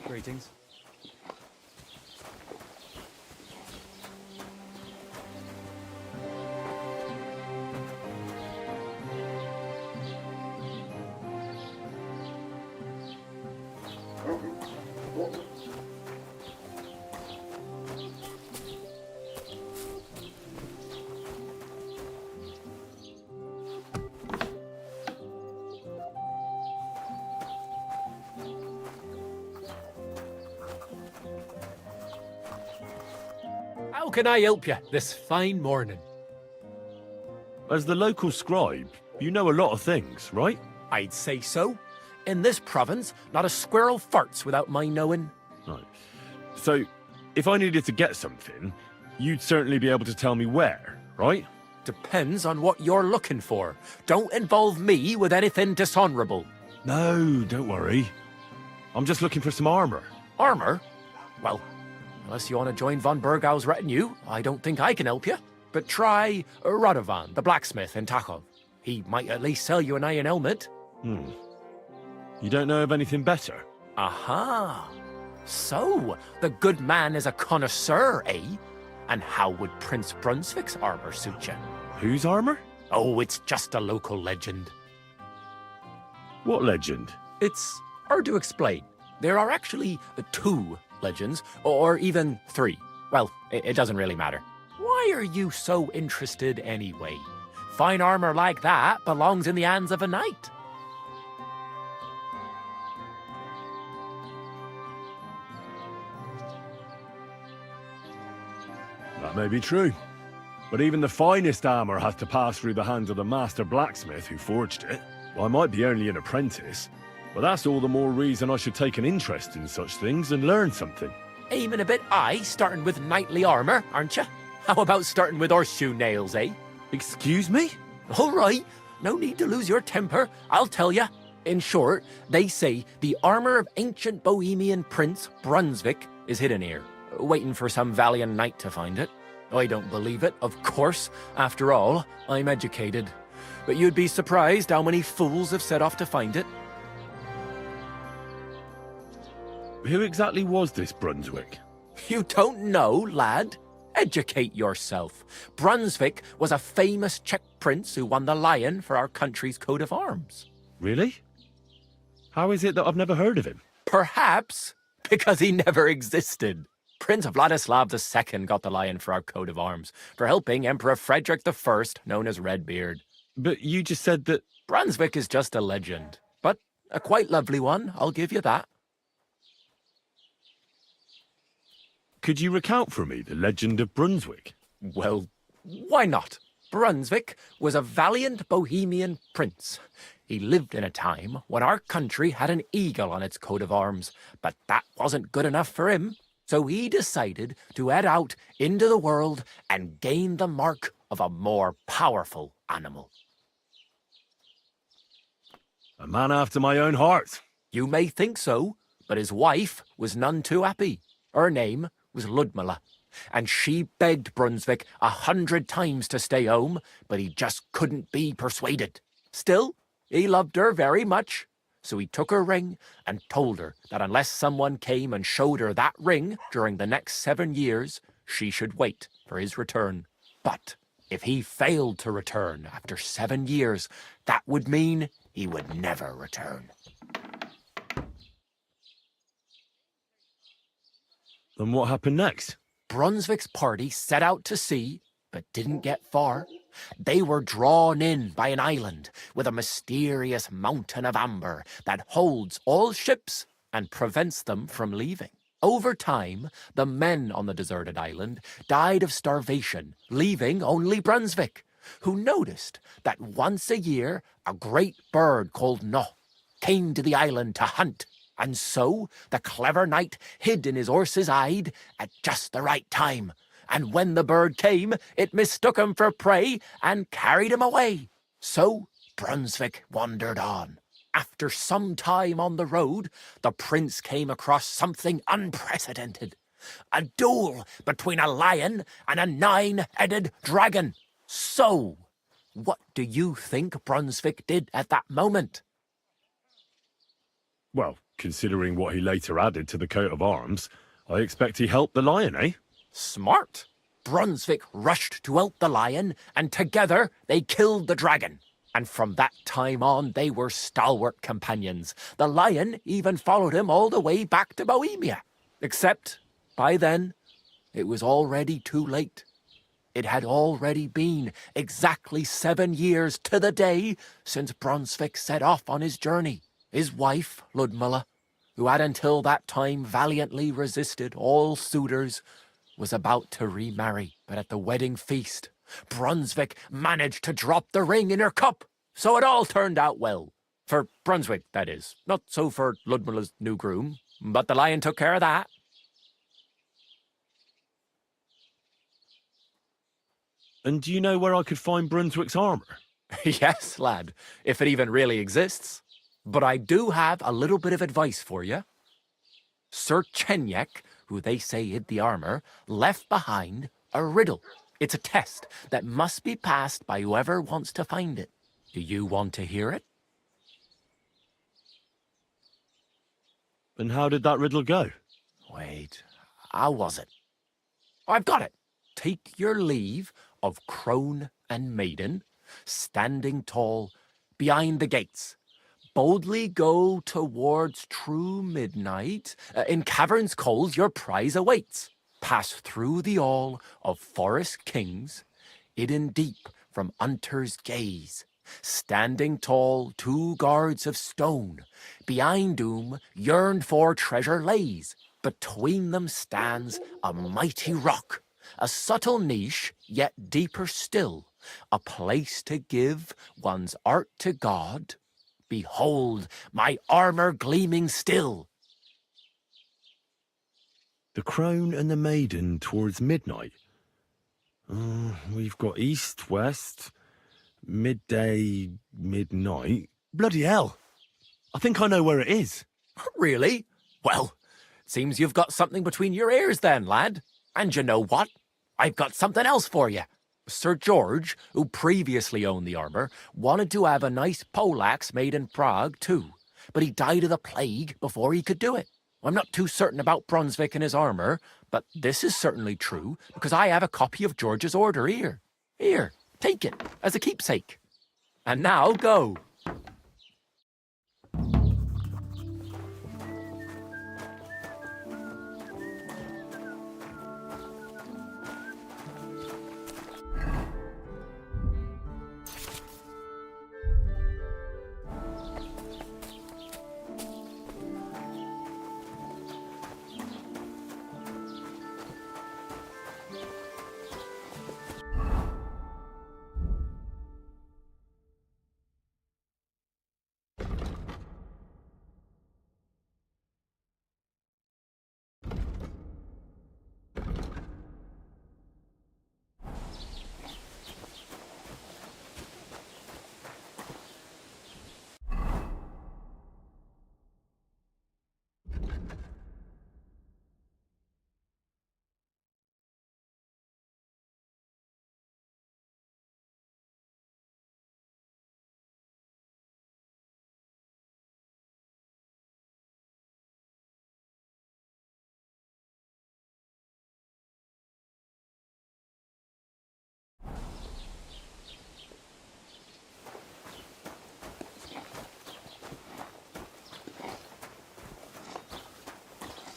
Greetings. How can I help you this fine morning? As the local scribe, you know a lot of things, right? I'd say so. In this province, not a squirrel farts without my knowing. Right. So, if I needed to get something, you'd certainly be able to tell me where, right? Depends on what you're looking for. Don't involve me with anything dishonorable. No, don't worry. I'm just looking for some armor. Armor? Well, unless you want to join von Bergow's retinue, I don't think I can help you. But try Radovan, the blacksmith in Tachov. He might at least sell you an iron helmet. You don't know of anything better? Aha! So, the good man is a connoisseur, eh? And how would Prince Brunswick's armor suit you? Whose armor? Oh, it's just a local legend. What legend? It's hard to explain. There are actually 2 legends, or even 3. Well, it doesn't really matter. Why are you so interested anyway? Fine armor like that belongs in the hands of a knight. That may be true. But even the finest armor has to pass through the hands of the master blacksmith who forged it. Well, I might be only an apprentice, but that's all the more reason I should take an interest in such things and learn something. Aiming a bit high, starting with knightly armor, aren't you? How about starting with horseshoe nails, eh? Excuse me? All right, no need to lose your temper, I'll tell you. In short, they say the armor of ancient Bohemian Prince Brunswick is hidden here, waiting for some valiant knight to find it. I don't believe it, of course. After all, I'm educated. But you'd be surprised how many fools have set off to find it. Who exactly was this Brunswick? You don't know, lad? Educate yourself. Brunswick was a famous Czech prince who won the lion for our country's coat of arms. Really? How is it that I've never heard of him? Perhaps because he never existed. Prince Vladislav II got the lion for our coat of arms for helping Emperor Frederick I, known as Redbeard. But you just said that... Brunswick is just a legend, but a quite lovely one, I'll give you that. Could you recount for me the legend of Brunswick? Well, why not? Brunswick was a valiant Bohemian prince. He lived in a time when our country had an eagle on its coat of arms, but that wasn't good enough for him. So he decided to head out into the world and gain the mark of a more powerful animal. A man after my own heart. You may think so, but his wife was none too happy. Her name was Ludmilla, and she begged Brunswick 100 times to stay home, but he just couldn't be persuaded. Still, he loved her very much. So he took her ring and told her that unless someone came and showed her that ring during the next 7 years, she should wait for his return. But if he failed to return after 7 years, that would mean he would never return. Then what happened next? Brunswick's party set out to sea, but didn't get far. They were drawn in by an island with a mysterious mountain of amber that holds all ships and prevents them from leaving. Over time, the men on the deserted island died of starvation, leaving only Brunswick, who noticed that once a year a great bird called No came to the island to hunt. And so the clever knight hid in his horse's hide at just the right time. And when the bird came, it mistook him for prey and carried him away. So Brunswick wandered on. After some time on the road, the prince came across something unprecedented. A duel between a lion and a 9-headed dragon. So, what do you think Brunswick did at that moment? Well, Considering what he later added to the coat of arms, I expect he helped the lion, eh? Smart. Brunswick rushed to help the lion, and together they killed the dragon. And from that time on, they were stalwart companions. The lion even followed him all the way back to Bohemia. Except, by then, it was already too late. It had already been exactly 7 years to the day since Brunswick set off on his journey. His wife, Ludmilla, who had until that time valiantly resisted all suitors, was about to remarry. But at the wedding feast, Brunswick managed to drop the ring in her cup, so it all turned out well. For Brunswick, that is. Not so for Ludmilla's new groom, but the lion took care of that. And do you know where I could find Brunswick's armour? Yes, lad, if it even really exists. But I do have a little bit of advice for you. Sir Chenyek, who they say hid the armour, left behind a riddle. It's a test that must be passed by whoever wants to find it. Do you want to hear it? And how did that riddle go? Wait, how was it? I've got it. Take your leave of crone and maiden, standing tall behind the gates. Boldly go towards true midnight. In caverns cold your prize awaits. Pass through the all of forest kings, hidden deep from hunter's gaze. Standing tall, 2 guards of stone, behind whom yearned for treasure lays. Between them stands a mighty rock, a subtle niche, yet deeper still, a place to give one's art to God. Behold, my armour gleaming still. The crone and the maiden towards midnight. We've got east, west, midday, midnight. Bloody hell! I think I know where it is. Really? Well, it seems you've got something between your ears then, lad. And you know what? I've got something else for you. Sir George, who previously owned the armour, wanted to have a nice poleaxe made in Prague too, but he died of the plague before he could do it. I'm not too certain about Brunswick and his armour, but this is certainly true, because I have a copy of George's order here. Here, take it, as a keepsake. And now go.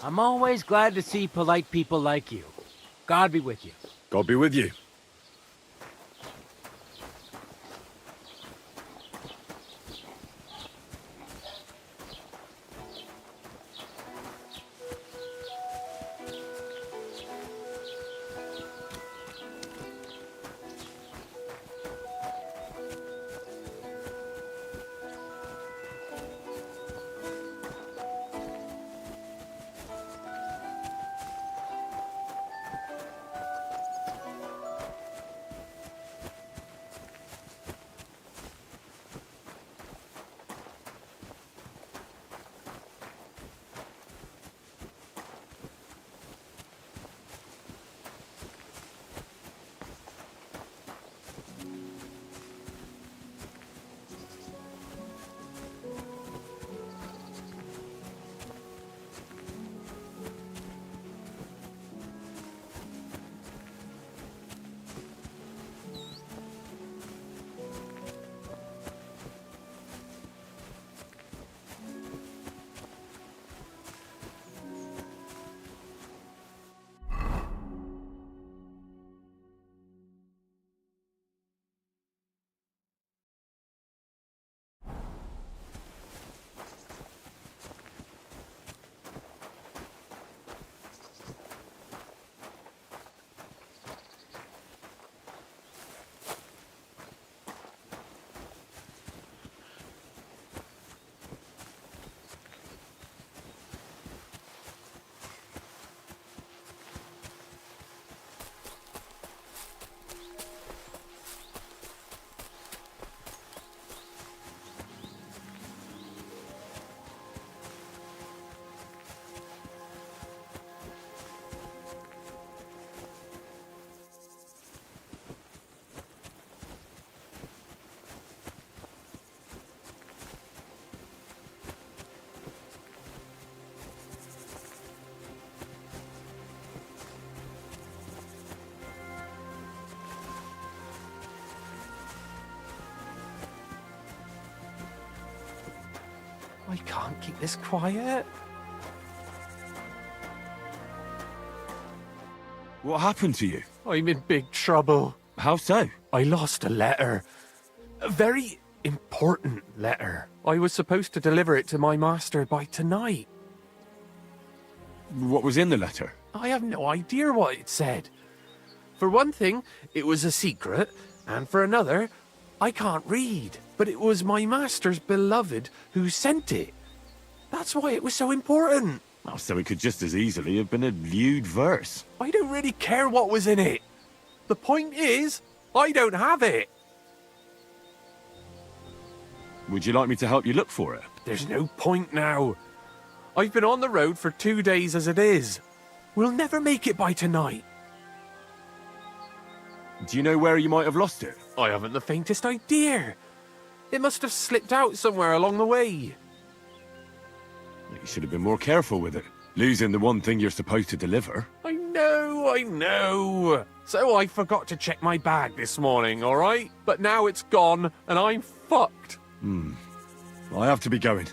I'm always glad to see polite people like you. God be with you. God be with you. I can't keep this quiet. What happened to you? I'm in big trouble. How so? I lost a letter. A very important letter. I was supposed to deliver it to my master by tonight. What was in the letter? I have no idea what it said. For one thing, it was a secret, and for another, I can't read. But it was my master's beloved who sent it. That's why it was so important. Oh, so it could just as easily have been a lewd verse. I don't really care what was in it. The point is, I don't have it. Would you like me to help you look for it? There's no point now. I've been on the road for 2 days as it is. We'll never make it by tonight. Do you know where you might have lost it? I haven't the faintest idea. It must have slipped out somewhere along the way. You should have been more careful with it. Losing the one thing you're supposed to deliver. I know. So I forgot to check my bag this morning, all right? But now it's gone and I'm fucked. I have to be going.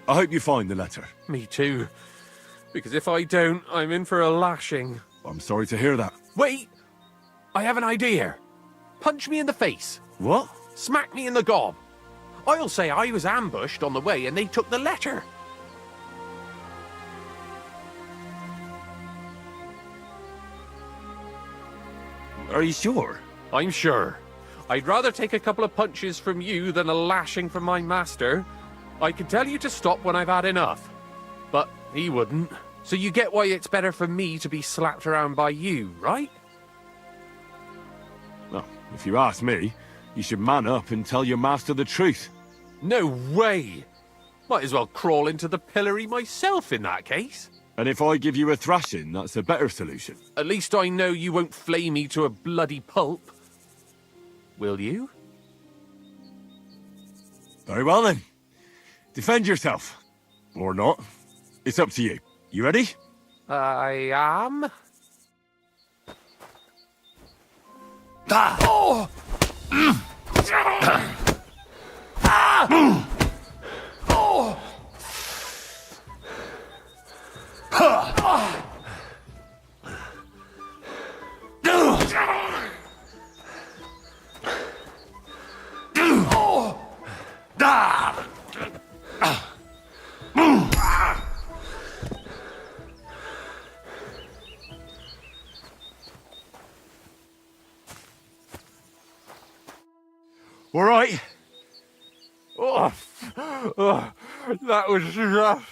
I hope you find the letter. Me too. Because if I don't, I'm in for a lashing. I'm sorry to hear that. Wait! I have an idea. Punch me in the face. What? Smack me in the gob. I'll say I was ambushed on the way and they took the letter. Are you sure? I'm sure. I'd rather take a couple of punches from you than a lashing from my master. I could tell you to stop when I've had enough. But he wouldn't. So you get why it's better for me to be slapped around by you, right? Well, if you ask me, you should man up and tell your master the truth. No way! Might as well crawl into the pillory myself in that case. And if I give you a thrashing, that's a better solution. At least I know you won't flay me to a bloody pulp. Will you? Very well then. Defend yourself. Or not. It's up to you. You ready? I am. Ah! Oh! Oh! All right. Oh, that was rough.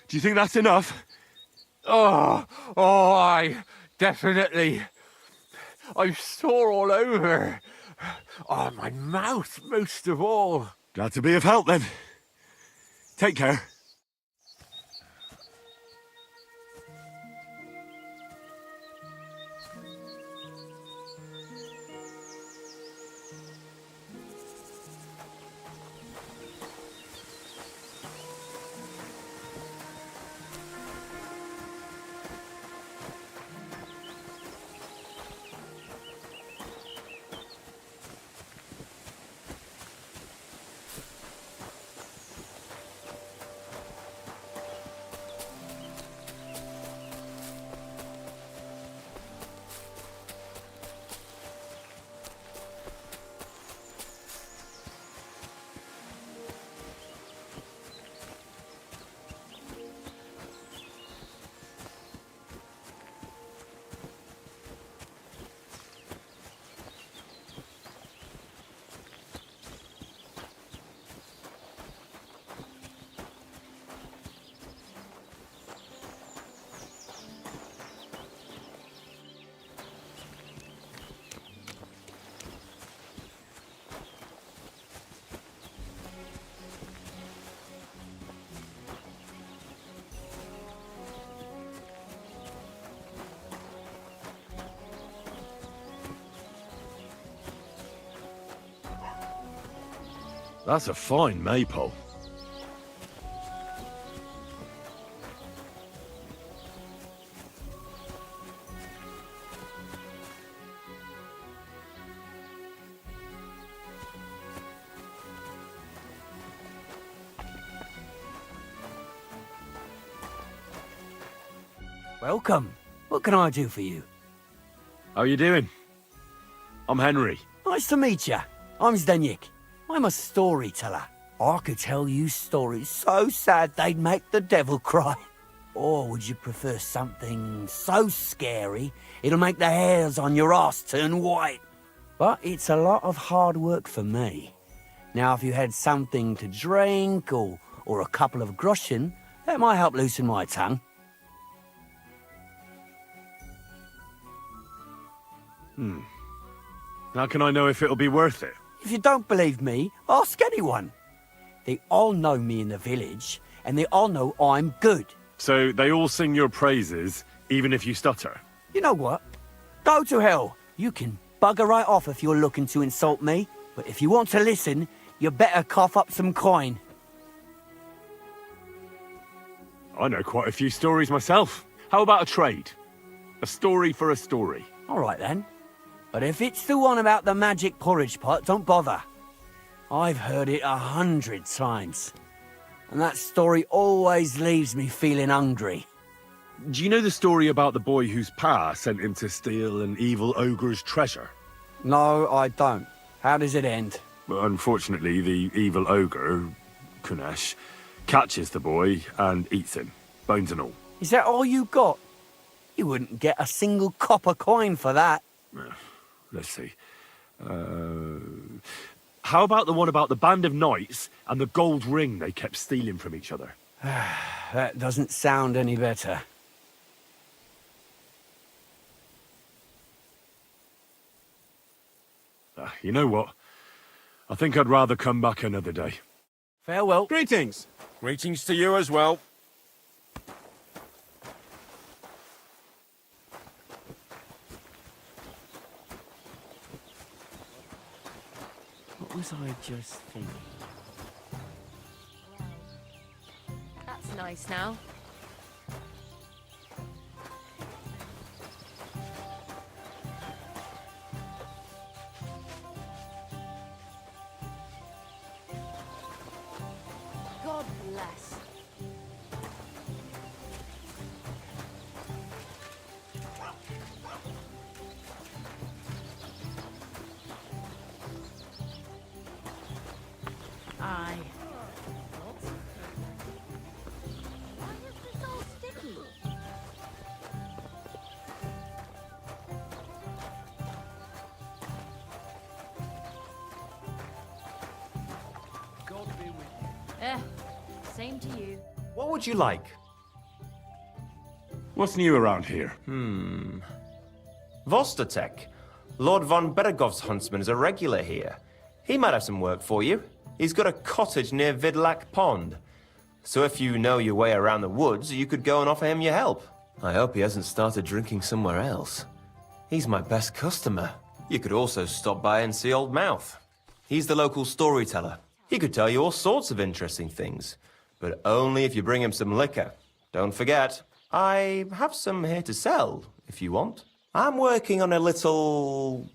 Do you think that's enough? I definitely. I'm sore all over. Oh, my mouth most of all. Glad to be of help then. Take care. That's a fine maypole. Welcome. What can I do for you? How you doing? I'm Henry. Nice to meet you. I'm Zdeněk. I'm a storyteller. I could tell you stories so sad they'd make the devil cry. Or would you prefer something so scary it'll make the hairs on your ass turn white? But it's a lot of hard work for me. Now, if you had something to drink or a couple of groschen, that might help loosen my tongue. How can I know if it'll be worth it? If you don't believe me, ask anyone. They all know me in the village, and they all know I'm good. So they all sing your praises, even if you stutter? You know what? Go to hell. You can bugger right off if you're looking to insult me, but if you want to listen, you better cough up some coin. I know quite a few stories myself. How about a trade? A story for a story. All right then. But if it's the one about the magic porridge pot, don't bother. I've heard it 100 times. And that story always leaves me feeling hungry. Do you know the story about the boy whose pa sent him to steal an evil ogre's treasure? No, I don't. How does it end? Well, unfortunately, the evil ogre, Kunesh, catches the boy and eats him, bones and all. Is that all you got? You wouldn't get a single copper coin for that. Let's see. How about the one about the band of knights and the gold ring they kept stealing from each other? That doesn't sound any better. You know what? I think I'd rather come back another day. Farewell. Greetings. Greetings to you as well. What was I just thinking? That's nice now. God bless. Aye. Why is this all sticky? Same to you. What would you like? What's new around here? Vostatek. Lord von Bergow's huntsman is a regular here. He might have some work for you. He's got a cottage near Vidlak Pond. So if you know your way around the woods, you could go and offer him your help. I hope he hasn't started drinking somewhere else. He's my best customer. You could also stop by and see Old Mouth. He's the local storyteller. He could tell you all sorts of interesting things, but only if you bring him some liquor. Don't forget, I have some here to sell, if you want. I'm working on a little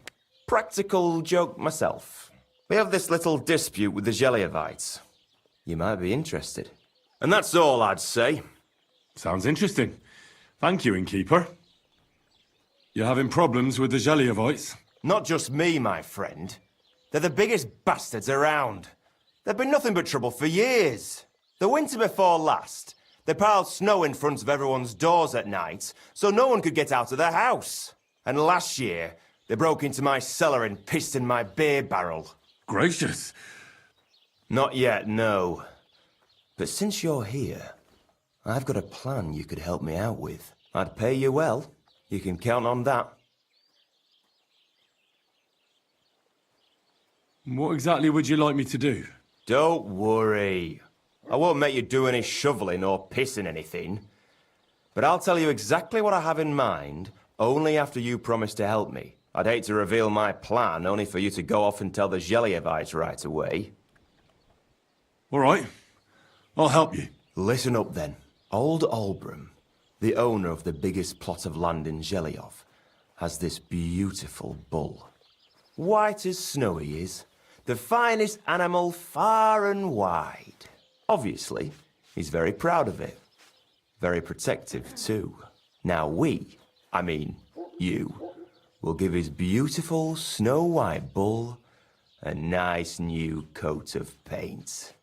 practical joke myself. We have this little dispute with the Gelievites. You might be interested. And that's all I'd say. Sounds interesting. Thank you, innkeeper. You're having problems with the Gelievites? Not just me, my friend. They're the biggest bastards around. They've been nothing but trouble for years. The winter before last, they piled snow in front of everyone's doors at night, so no one could get out of their house. And last year, they broke into my cellar and pissed in my beer barrel. Gracious. Not yet, no. But since you're here, I've got a plan you could help me out with. I'd pay you well. You can count on that. What exactly would you like me to do? Don't worry. I won't make you do any shoveling or pissing anything. But I'll tell you exactly what I have in mind, only after you promise to help me. I'd hate to reveal my plan, only for you to go off and tell the Gelievites right away. All right. I'll help you. Listen up then. Old Olbram, the owner of the biggest plot of land in Geliov, has this beautiful bull. White as snow he is. The finest animal far and wide. Obviously, he's very proud of it. Very protective, too. Now I mean you, will give his beautiful snow-white bull a nice new coat of paint.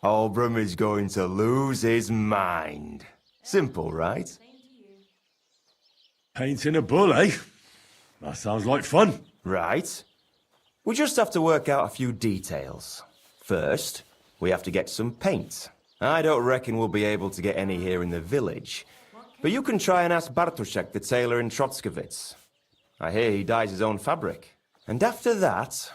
Albram is going to lose his mind. Simple, right? Painting a bull, eh? That sounds like fun. Right. We just have to work out a few details. First, we have to get some paint. I don't reckon we'll be able to get any here in the village, but you can try and ask Bartoszek, the tailor in Trotskowitz. I hear he dyes his own fabric. And after that,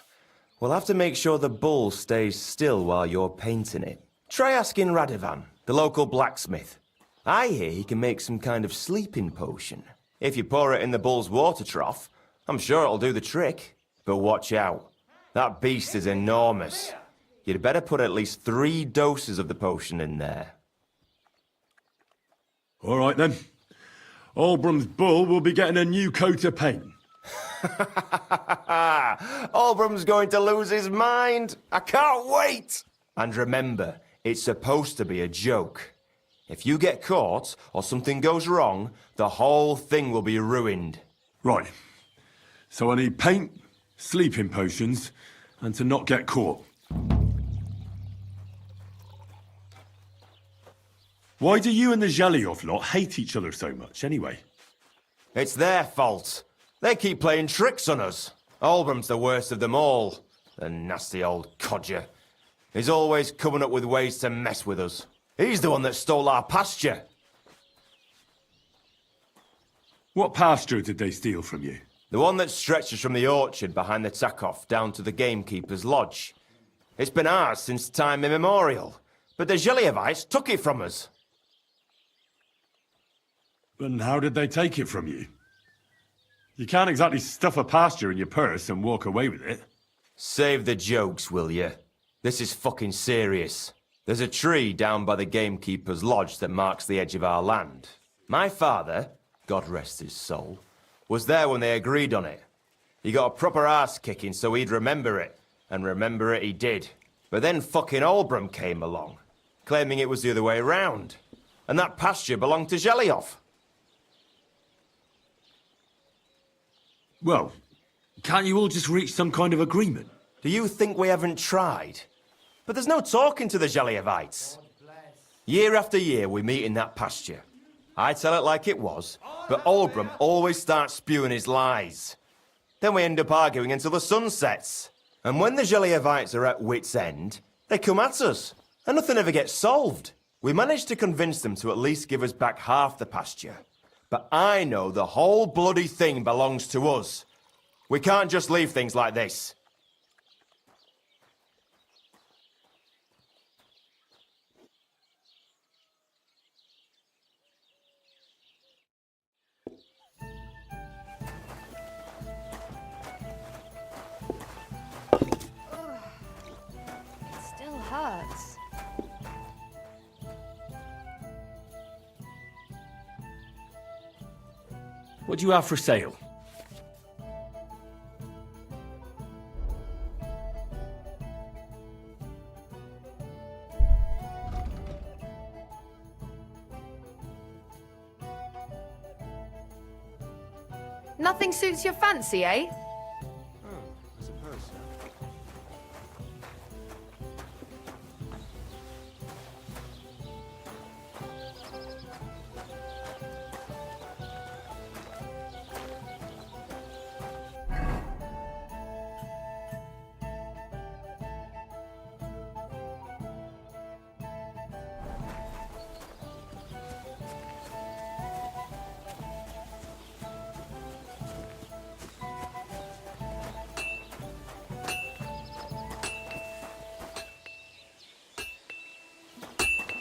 we'll have to make sure the bull stays still while you're painting it. Try asking Radovan, the local blacksmith. I hear he can make some kind of sleeping potion. If you pour it in the bull's water trough, I'm sure it'll do the trick. But watch out. That beast is enormous. You'd better put at least 3 doses of the potion in there. All right, then. Albram's bull will be getting a new coat of paint. Albram's going to lose his mind. I can't wait. And remember, it's supposed to be a joke. If you get caught or something goes wrong, the whole thing will be ruined. Right. So I need paint, sleeping potions, and to not get caught. Why do you and the Zhelyov lot hate each other so much, anyway? It's their fault. They keep playing tricks on us. Albram's the worst of them all. The nasty old codger. He's always coming up with ways to mess with us. He's the one that stole our pasture. What pasture did they steal from you? The one that stretches from the orchard behind the Takov down to the gamekeeper's lodge. It's been ours since time immemorial, but the Zhelyevites took it from us. And how did they take it from you? You can't exactly stuff a pasture in your purse and walk away with it. Save the jokes, will you? This is fucking serious. There's a tree down by the gamekeeper's lodge that marks the edge of our land. My father, God rest his soul, was there when they agreed on it. He got a proper ass kicking so he'd remember it, and remember it he did. But then fucking Albram came along, claiming it was the other way round, and that pasture belonged to Zhelyov. Well, can't you all just reach some kind of agreement? Do you think we haven't tried? But there's no talking to the Zhelyevites. Year after year we meet in that pasture. I tell it like it was, but Albram always starts spewing his lies. Then we end up arguing until the sun sets. And when the Zhelyevites are at wit's end, they come at us, and nothing ever gets solved. We managed to convince them to at least give us back half the pasture. But I know the whole bloody thing belongs to us. We can't just leave things like this. It still hurts. What do you have for sale? Nothing suits your fancy, eh?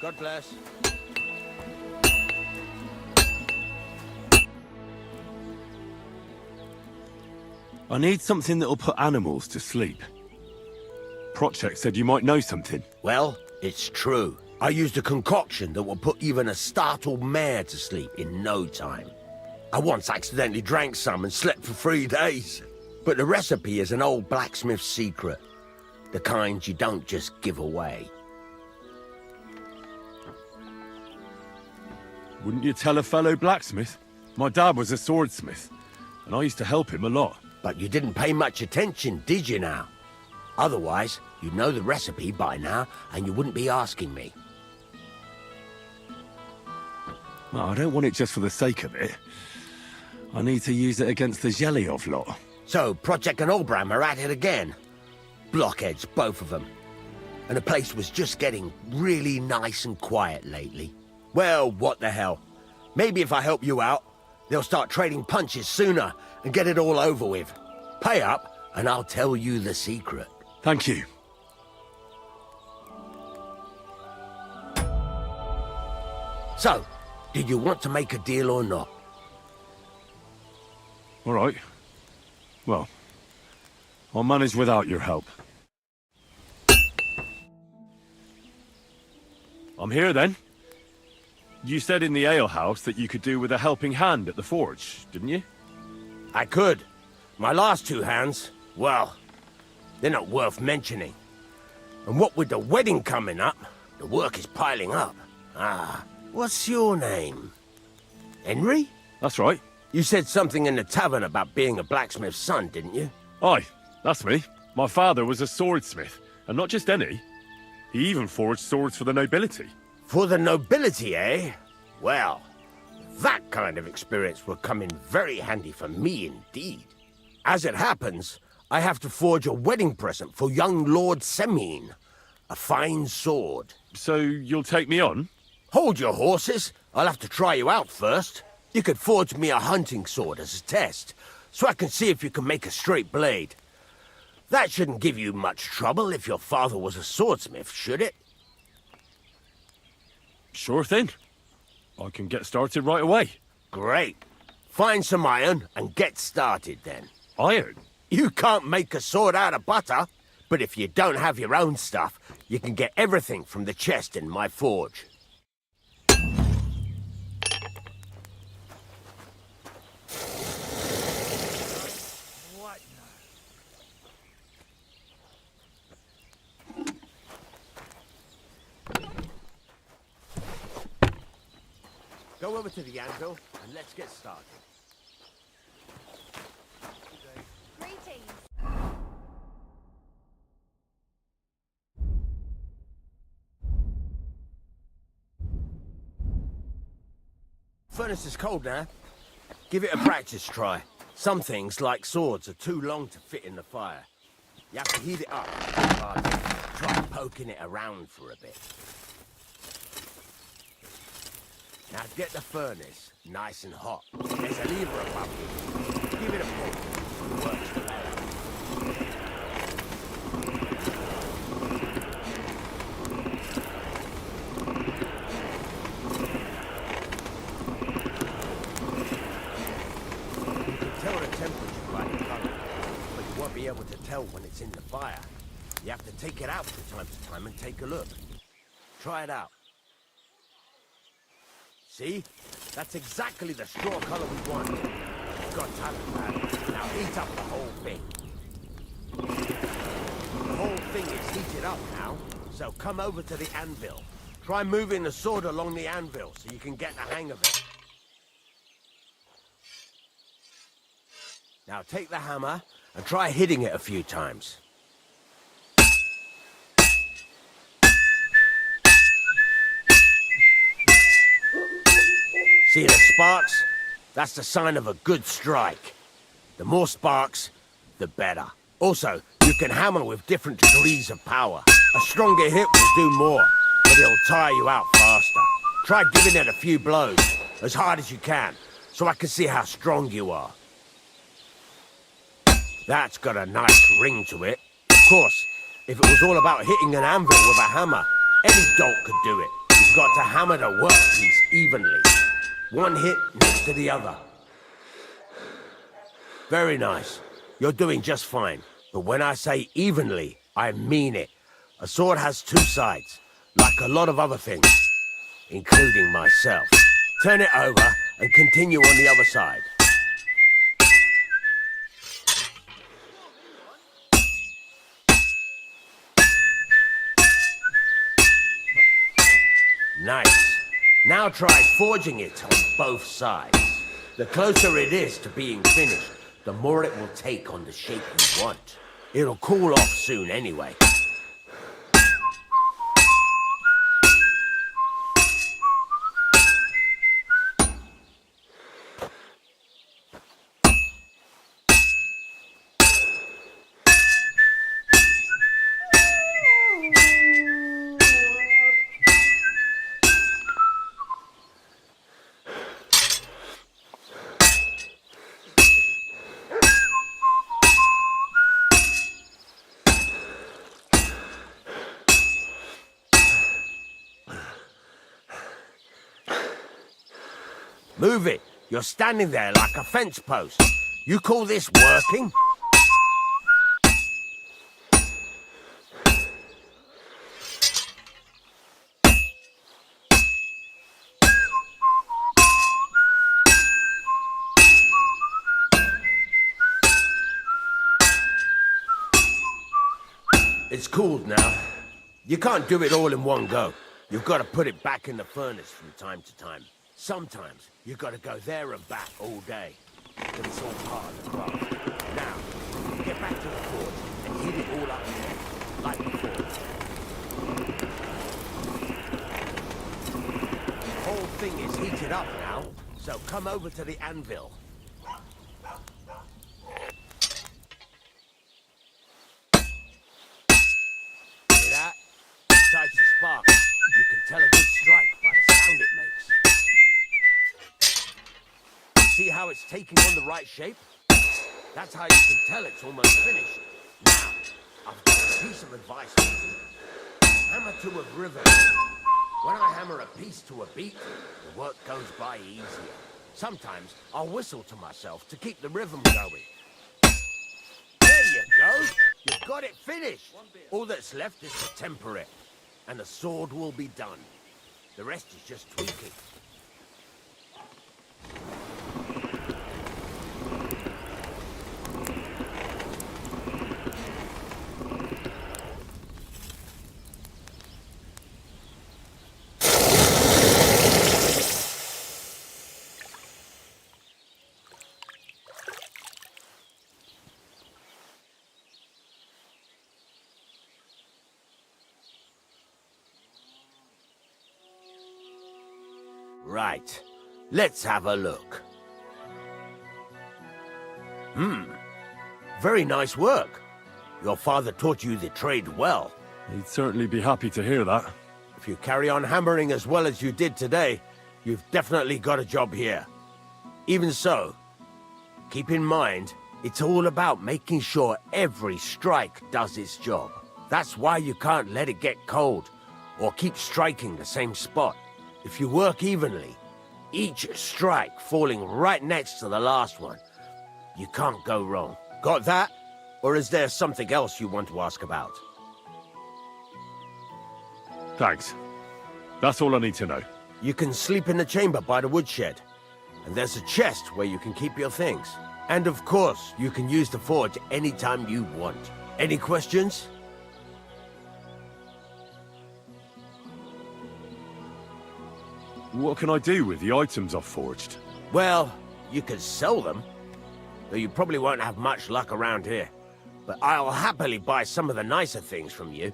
God bless. I need something that'll put animals to sleep. Prochek said you might know something. Well, it's true. I used a concoction that will put even a startled mare to sleep in no time. I once accidentally drank some and slept for 3 days. But the recipe is an old blacksmith's secret. The kind you don't just give away. Wouldn't you tell a fellow blacksmith? My dad was a swordsmith, and I used to help him a lot. But you didn't pay much attention, did you now? Otherwise, you'd know the recipe by now, and you wouldn't be asking me. Well, I don't want it just for the sake of it. I need to use it against the Zhelyov lot. So, Project and Olbram are at it again. Blockheads, both of them. And the place was just getting really nice and quiet lately. Well, what the hell. Maybe if I help you out, they'll start trading punches sooner and get it all over with. Pay up, and I'll tell you the secret. Thank you. So, did you want to make a deal or not? All right. Well, I'll manage without your help. I'm here then. You said in the alehouse that you could do with a helping hand at the forge, didn't you? I could. My last two hands, well, they're not worth mentioning. And what with the wedding coming up, the work is piling up. What's your name? Henry? That's right. You said something in the tavern about being a blacksmith's son, didn't you? Aye, that's me. My father was a swordsmith, and not just any. He even forged swords for the nobility. For the nobility, eh? Well, that kind of experience will come in very handy for me indeed. As it happens, I have to forge a wedding present for young Lord Semine. A fine sword. So you'll take me on? Hold your horses. I'll have to try you out first. You could forge me a hunting sword as a test, so I can see if you can make a straight blade. That shouldn't give you much trouble if your father was a swordsmith, should it? Sure thing. I can get started right away. Great. Find some iron and get started then. Iron? You can't make a sword out of butter, but if you don't have your own stuff, you can get everything from the chest in my forge. Go over to the anvil and let's get started. Greetings. Furnace is cold now. Give it a practice try. Some things, like swords, are too long to fit in the fire. You have to heat it up. Try poking it around for a bit. Now get the furnace nice and hot. There's a lever above you. Give it a pull. Works the layout. You can tell the temperature by the color, but you won't be able to tell when it's in the fire. You have to take it out from time to time and take a look. Try it out. See? That's exactly the straw color we want. Got talent, man. Now heat up the whole thing. The whole thing is heated up now, so come over to the anvil. Try moving the sword along the anvil so you can get the hang of it. Now take the hammer and try hitting it a few times. See the sparks? That's the sign of a good strike. The more sparks, the better. Also, you can hammer with different degrees of power. A stronger hit will do more, but it'll tire you out faster. Try giving it a few blows, as hard as you can, so I can see how strong you are. That's got a nice ring to it. Of course, if it was all about hitting an anvil with a hammer, any dolt could do it. You've got to hammer the workpiece evenly. One hit next to the other. Very nice. You're doing just fine. But when I say evenly, I mean it. A sword has two sides, like a lot of other things, including myself. Turn it over and continue on the other side. Nice. Now try forging it on both sides. The closer it is to being finished, the more it will take on the shape you want. It'll cool off soon anyway. Move it. You're standing there like a fence post. You call this working? It's cooled now. You can't do it all in one go. You've got to put it back in the furnace from time to time. Sometimes you've got to go there and back all day. But it's all part of the craft. Now, get back to the forge and heat it all up again, like before. The whole thing is heated up now, so come over to the anvil. Hear that? Besides the spark, you can tell a good strike by the sound it makes. See how it's taking on the right shape? That's how you can tell it's almost finished. Now, I've got a piece of advice for you. Hammer to a rhythm. When I hammer a piece to a beat, the work goes by easier. Sometimes I'll whistle to myself to keep the rhythm going. There you go. You've got it finished. All that's left is to temper it, and the sword will be done. The rest is just tweaking. Right. Let's have a look. Very nice work. Your father taught you the trade well. He'd certainly be happy to hear that. If you carry on hammering as well as you did today, you've definitely got a job here. Even so, keep in mind, it's all about making sure every strike does its job. That's why you can't let it get cold, or keep striking the same spot. If you work evenly, each strike falling right next to the last one, you can't go wrong. Got that? Or is there something else you want to ask about? Thanks. That's all I need to know. You can sleep in the chamber by the woodshed. And there's a chest where you can keep your things. And of course, you can use the forge anytime you want. Any questions? What can I do with the items I've forged? Well, you could sell them. Though you probably won't have much luck around here. But I'll happily buy some of the nicer things from you.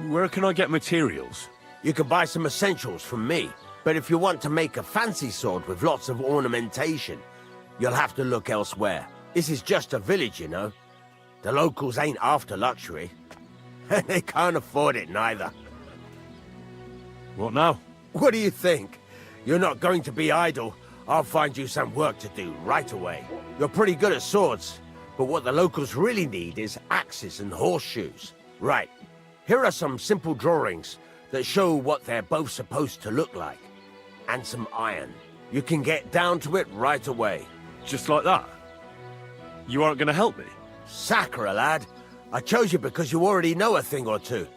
Where can I get materials? You can buy some essentials from me. But if you want to make a fancy sword with lots of ornamentation, you'll have to look elsewhere. This is just a village, you know. The locals ain't after luxury. And they can't afford it neither. What now? What do you think? You're not going to be idle. I'll find you some work to do right away. You're pretty good at swords, but what the locals really need is axes and horseshoes. Right. Here are some simple drawings that show what they're both supposed to look like. And some iron. You can get down to it right away. Just like that? You aren't going to help me? Sacre, lad. I chose you because you already know a thing or two.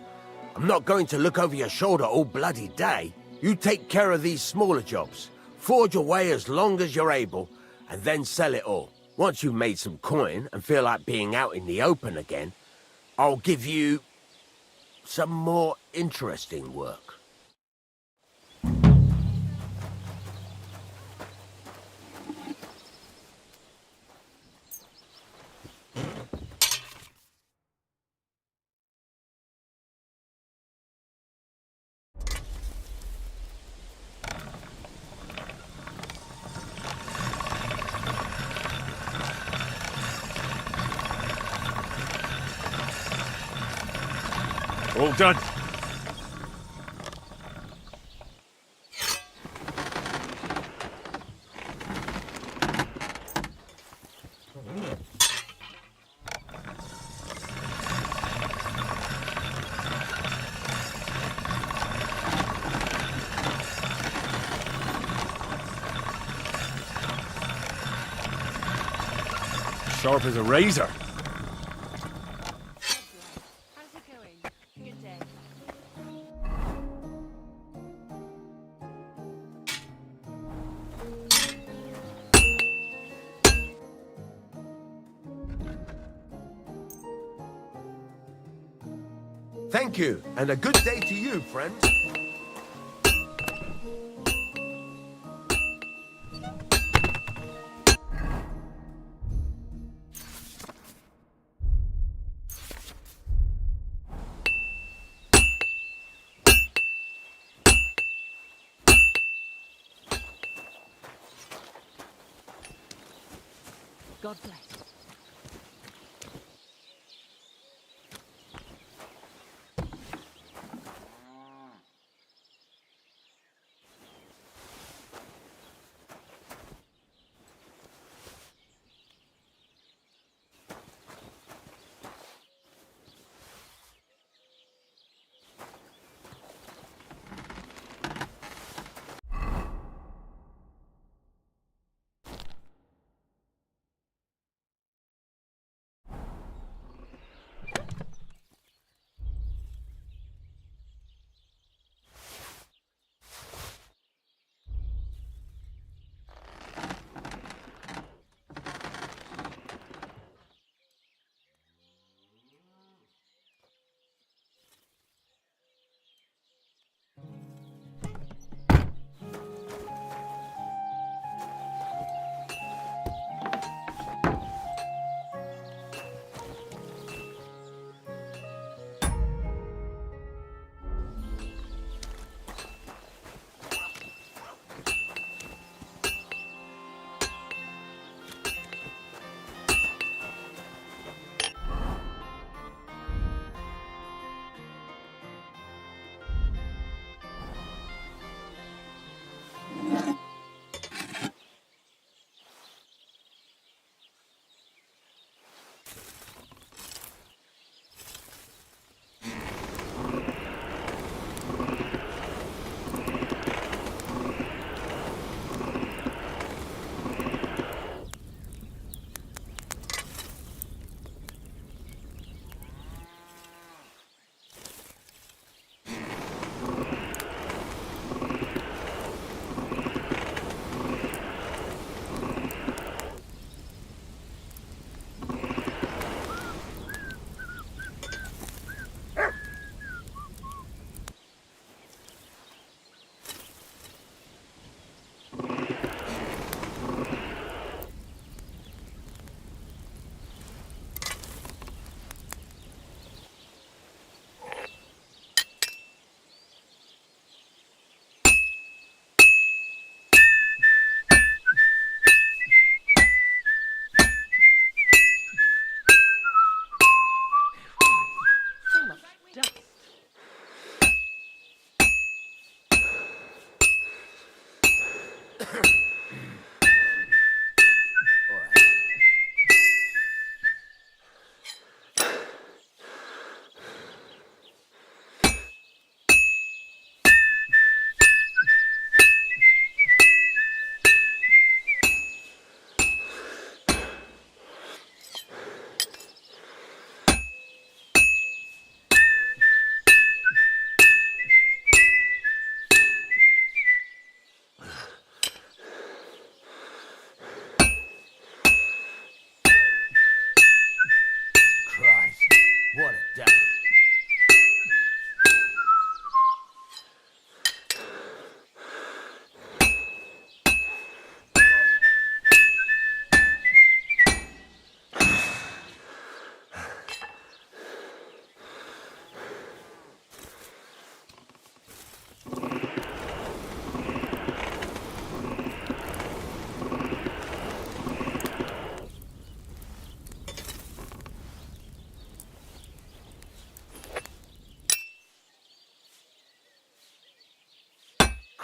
I'm not going to look over your shoulder all bloody day. You take care of these smaller jobs. Forge away as long as you're able, and then sell it all. Once you've made some coin and feel like being out in the open again, I'll give you some more interesting work. All done. Sharp as a razor. How's it going? Good day. Thank you, and a good day to you, friend. God bless.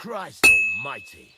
Christ almighty.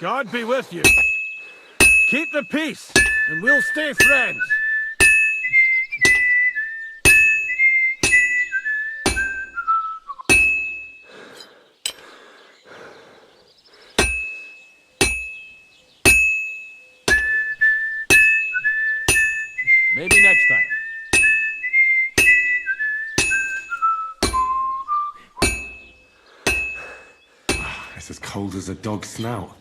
God be with you. Keep the peace, and we'll stay friends. Maybe next time. It's as cold as a dog's snout.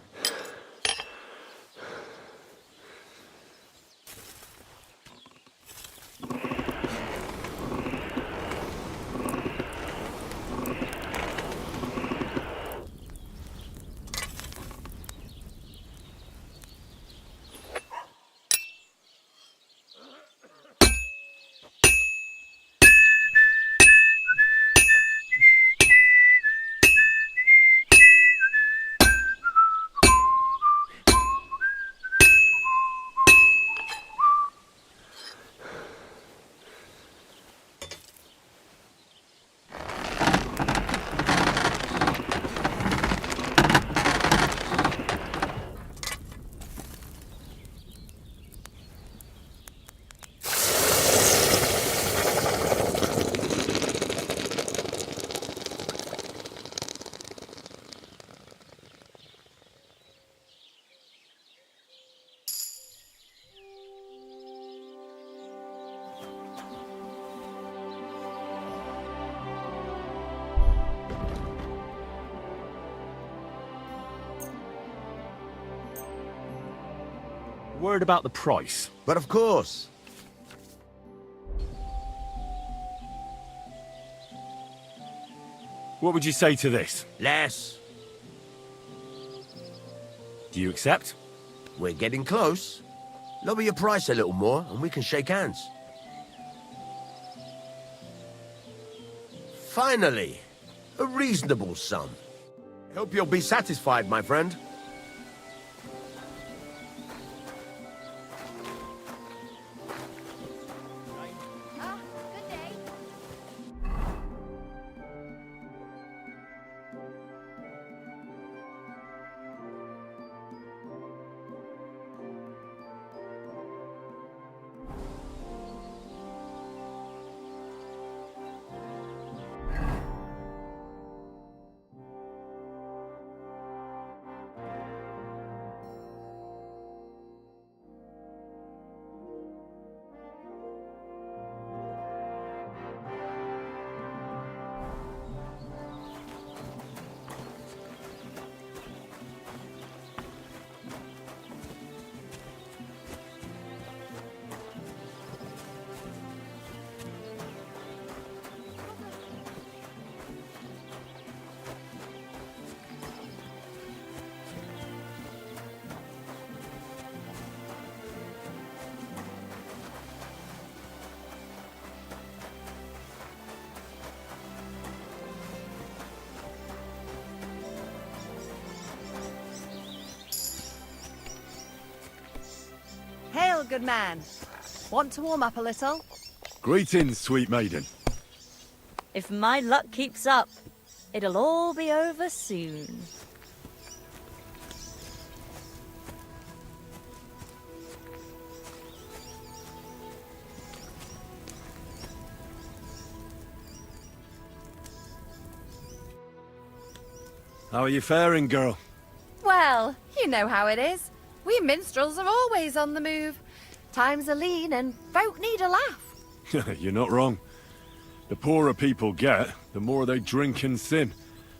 Word about the price. But of course. What would you say to this? Less. Do you accept? We're getting close. Lower your price a little more and we can shake hands. Finally, a reasonable sum. Hope you'll be satisfied, my friend. Ah, good day. good man. Want to warm up a little? Greetings, sweet maiden. If my luck keeps up, it'll all be over soon. How are you faring, girl? Well, you know how it is. We minstrels are always on the move. Times are lean and folk need a laugh. You're not wrong. The poorer people get, the more they drink and sin,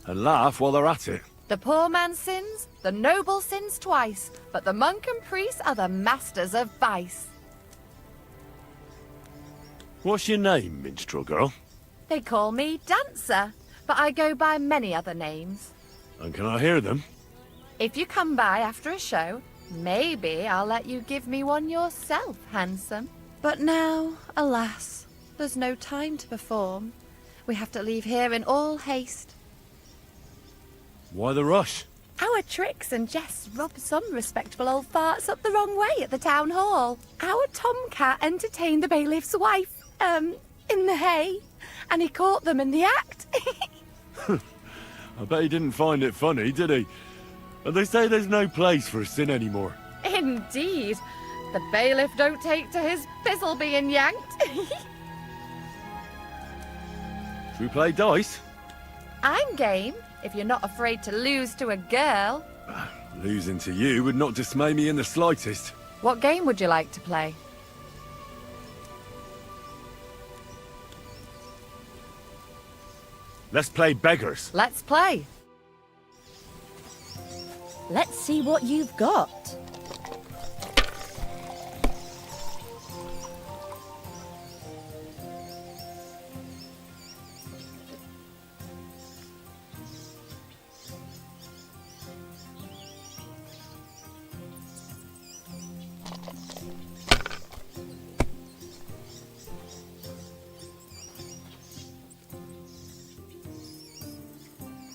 and laugh while they're at it. The poor man sins, the noble sins twice, but the monk and priest are the masters of vice. What's your name, minstrel girl? They call me Dancer, but I go by many other names. And can I hear them? If you come by after a show, maybe I'll let you give me one yourself, handsome. But now, alas, there's no time to perform. We have to leave here in all haste. Why the rush? Our tricks and jests rub some respectable old farts up the wrong way at the town hall. Our tomcat entertained the bailiff's wife, in the hay, and he caught them in the act. I bet he didn't find it funny, did he? And they say there's no place for sin anymore. Indeed. The bailiff don't take to his fizzle being yanked. Should we play dice? I'm game, if you're not afraid to lose to a girl. Losing to you would not dismay me in the slightest. What game would you like to play? Let's play beggars. Let's play. Let's see what you've got.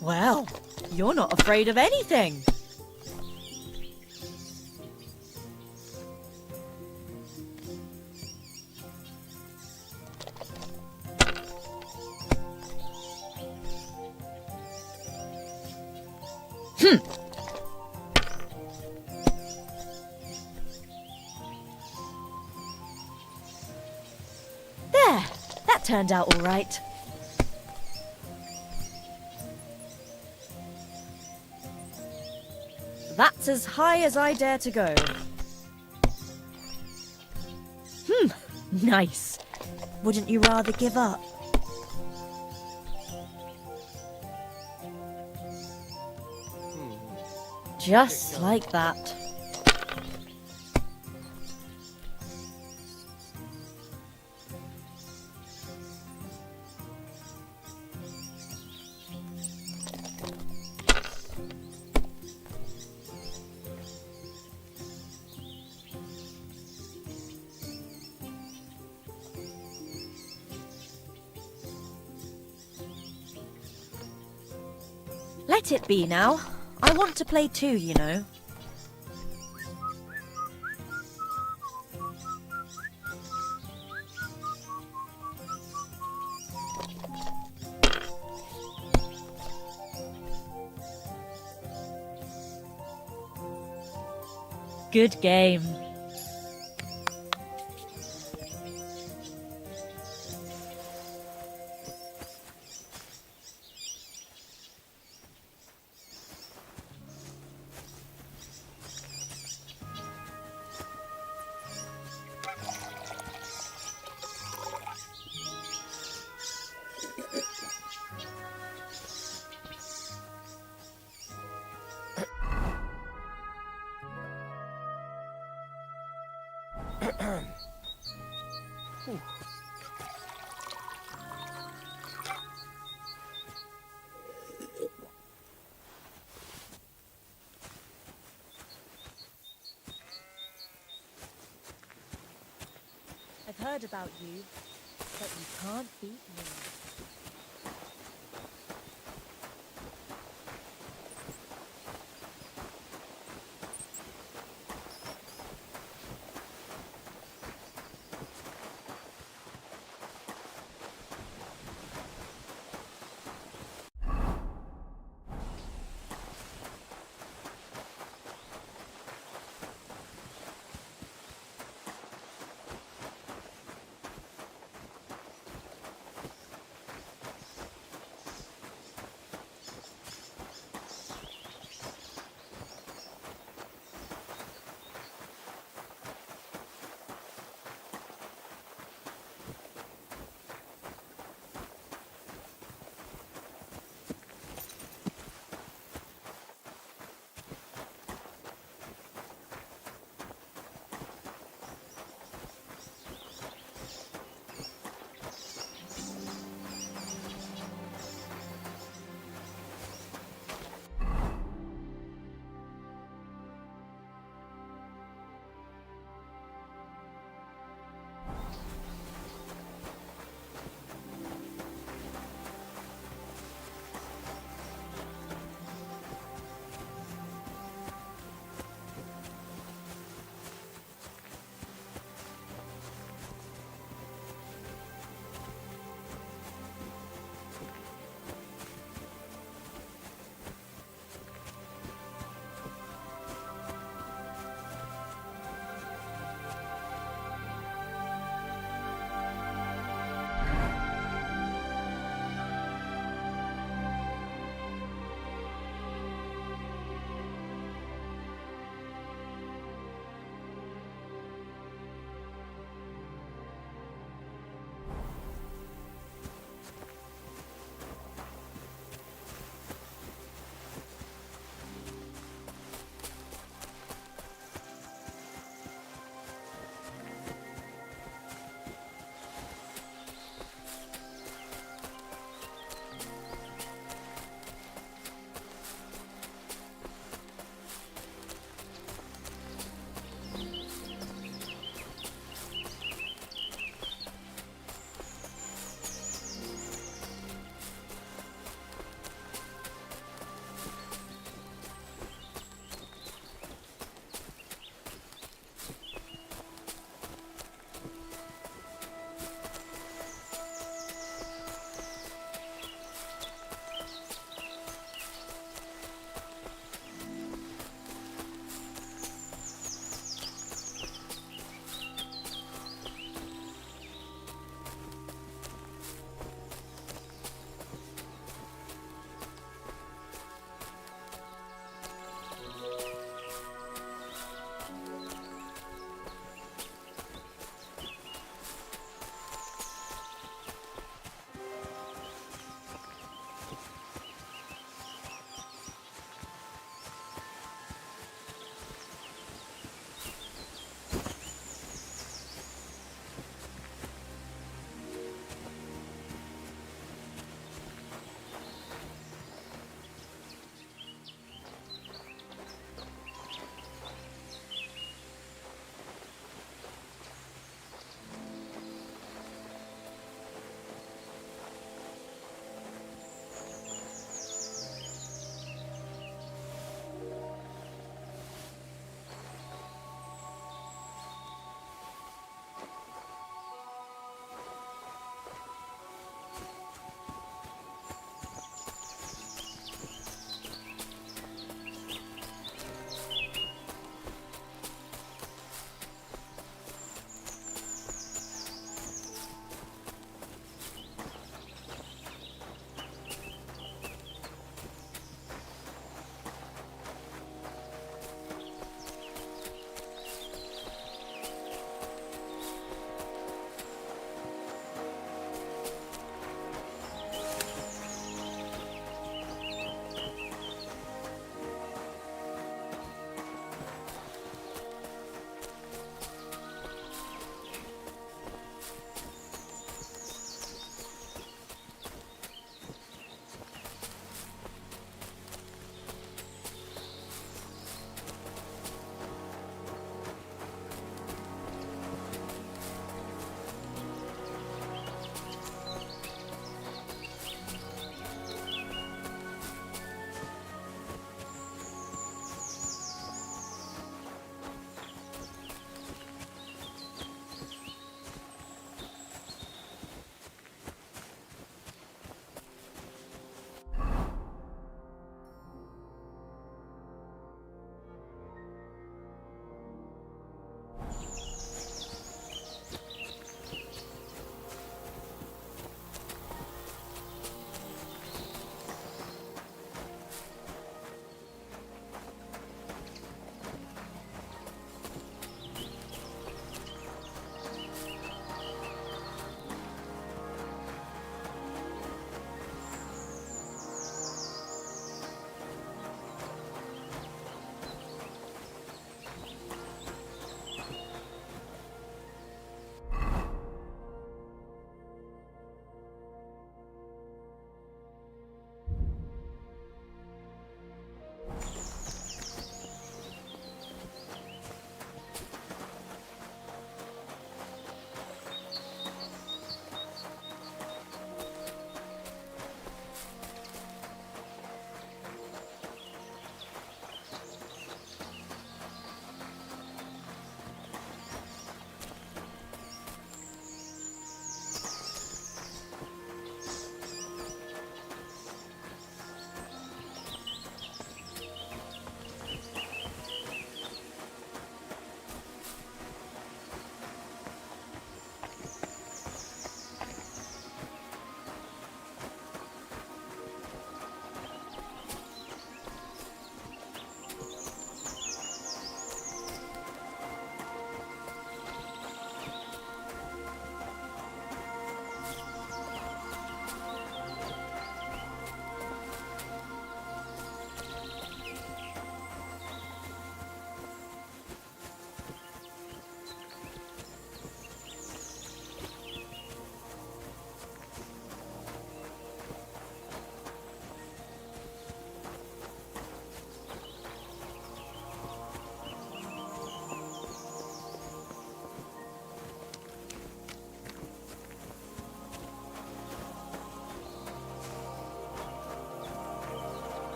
Well, you're not afraid of anything. There, that turned out all right. That's as high as I dare to go. Nice. Wouldn't you rather give up? Just like that. Let it be now. I want to play too, you know. Good game. I've heard about you, but you can't beat me.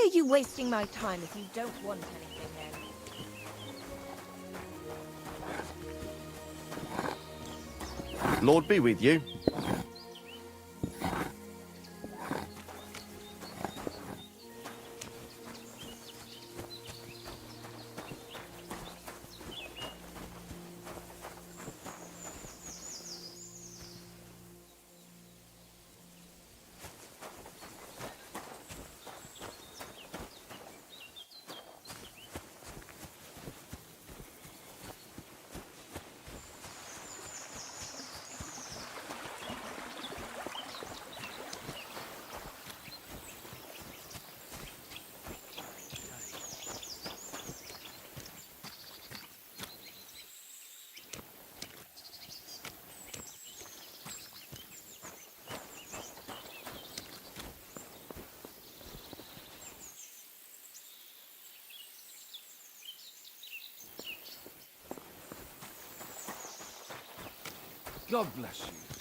Why are you wasting my time if you don't want anything then? Lord be with you. God bless you.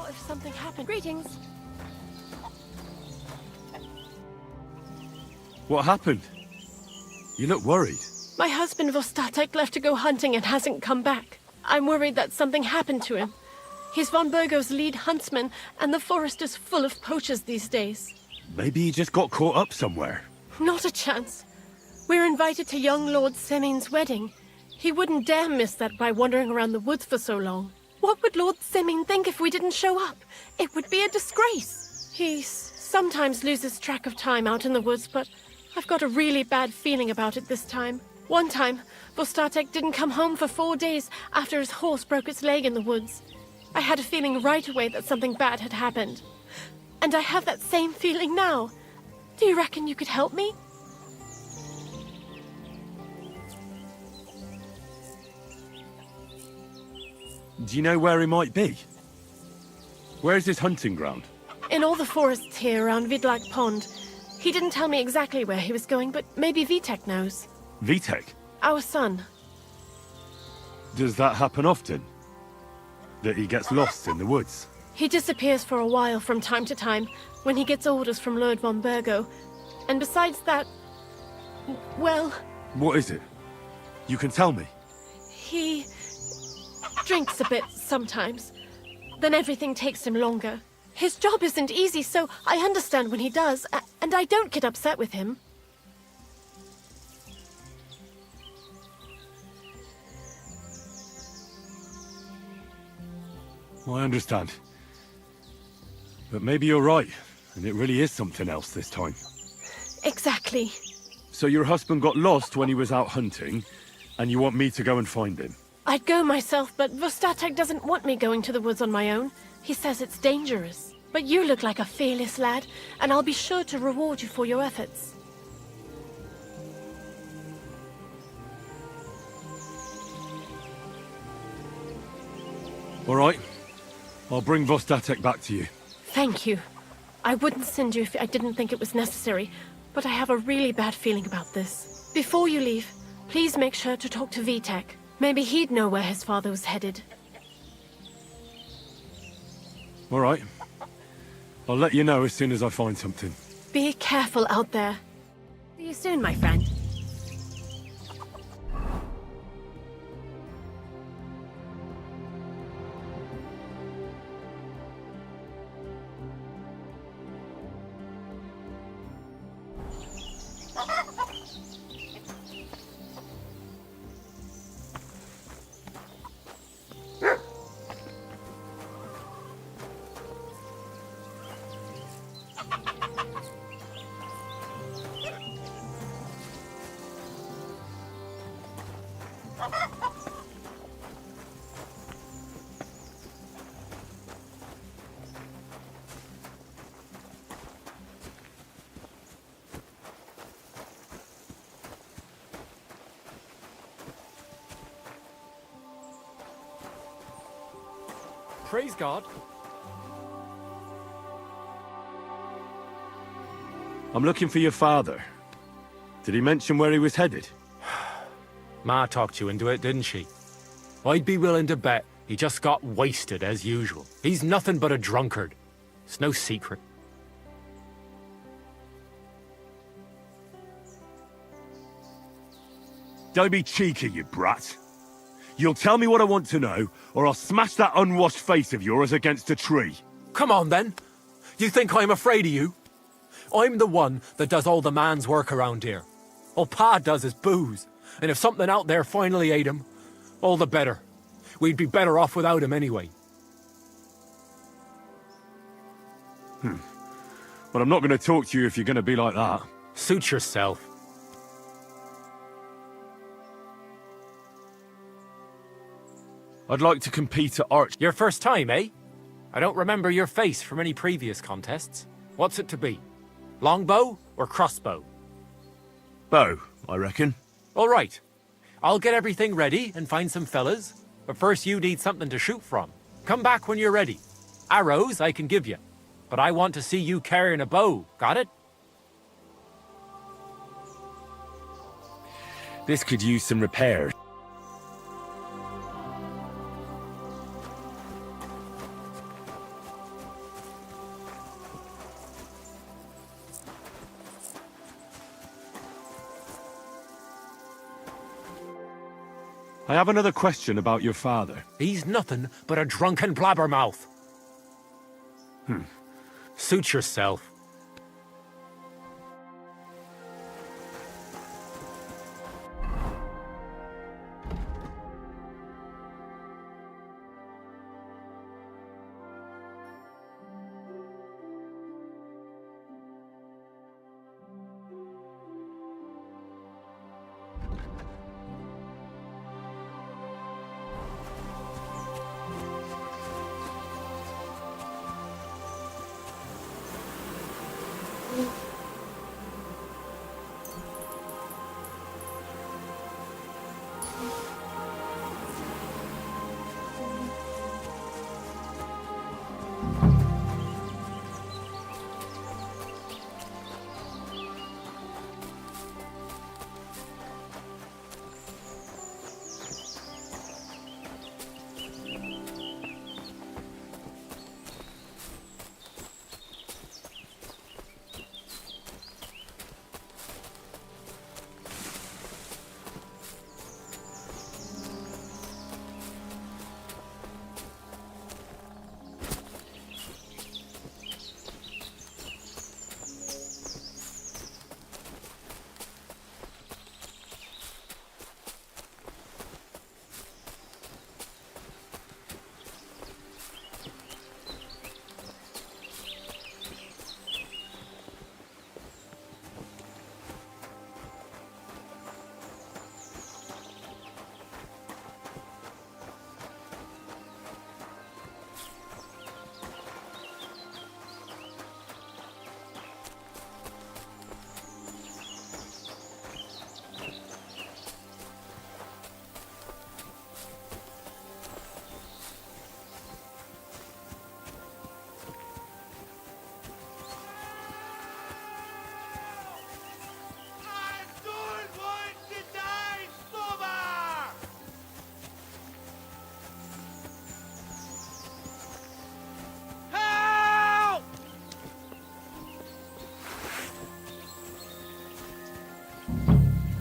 What if something happened? Greetings. What happened? You look worried. My husband Vostatek left to go hunting and hasn't come back. I'm worried that something happened to him. He's von Bergow's lead huntsman, and the forest is full of poachers these days. Maybe he just got caught up somewhere. Not a chance. We're invited to young Lord Semin's wedding. He wouldn't dare miss that by wandering around the woods for so long. What would Lord Semin think if we didn't show up? It would be a disgrace. He sometimes loses track of time out in the woods, but I've got a really bad feeling about it this time. One time, Vostatek didn't come home for 4 days after his horse broke its leg in the woods. I had a feeling right away that something bad had happened. And I have that same feeling now. Do you reckon you could help me? Do you know where he might be? Where's his hunting ground? In all the forests here around Vidlak Pond. He didn't tell me exactly where he was going, but maybe Vitek knows. Vitek? Our son. Does that happen often? That he gets lost in the woods? He disappears for a while from time to time, when he gets orders from Lord von Bergow. And besides that, well... What is it? You can tell me. He drinks a bit sometimes. Then everything takes him longer. His job isn't easy, so I understand when he does, and I don't get upset with him. I understand. But maybe you're right, and it really is something else this time. Exactly. So your husband got lost when he was out hunting, and you want me to go and find him? I'd go myself, but Vostatek doesn't want me going to the woods on my own. He says it's dangerous. But you look like a fearless lad, and I'll be sure to reward you for your efforts. All right. I'll bring Vostatek back to you. Thank you. I wouldn't send you if I didn't think it was necessary, but I have a really bad feeling about this. Before you leave, please make sure to talk to Vitek. Maybe he'd know where his father was headed. All right. I'll let you know as soon as I find something. Be careful out there. See you soon, my friend. Praise God. I'm looking for your father. Did he mention where he was headed? Ma talked you into it, didn't she? I'd be willing to bet he just got wasted as usual. He's nothing but a drunkard. It's no secret. Don't be cheeky, you brat. You'll tell me what I want to know, or I'll smash that unwashed face of yours against a tree. Come on, then. You think I'm afraid of you? I'm the one that does all the man's work around here. All Pa does is booze. And if something out there finally ate him, all the better. We'd be better off without him anyway. But I'm not going to talk to you if you're going to be like that. Suit yourself. I'd like to compete at arch... Your first time, eh? I don't remember your face from any previous contests. What's it to be? Longbow or crossbow? Bow, I reckon. All right. I'll get everything ready and find some fellas. But first you need something to shoot from. Come back when you're ready. Arrows I can give you. But I want to see you carrying a bow. Got it? This could use some repairs. I have another question about your father. He's nothing but a drunken blabbermouth. Suit yourself.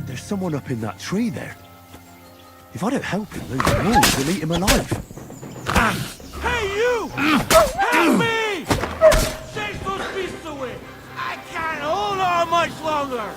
There's someone up in that tree there. If I don't help him, those wolves will eat him alive. Hey, you! Help me! Chase those beasts away! I can't hold on much longer!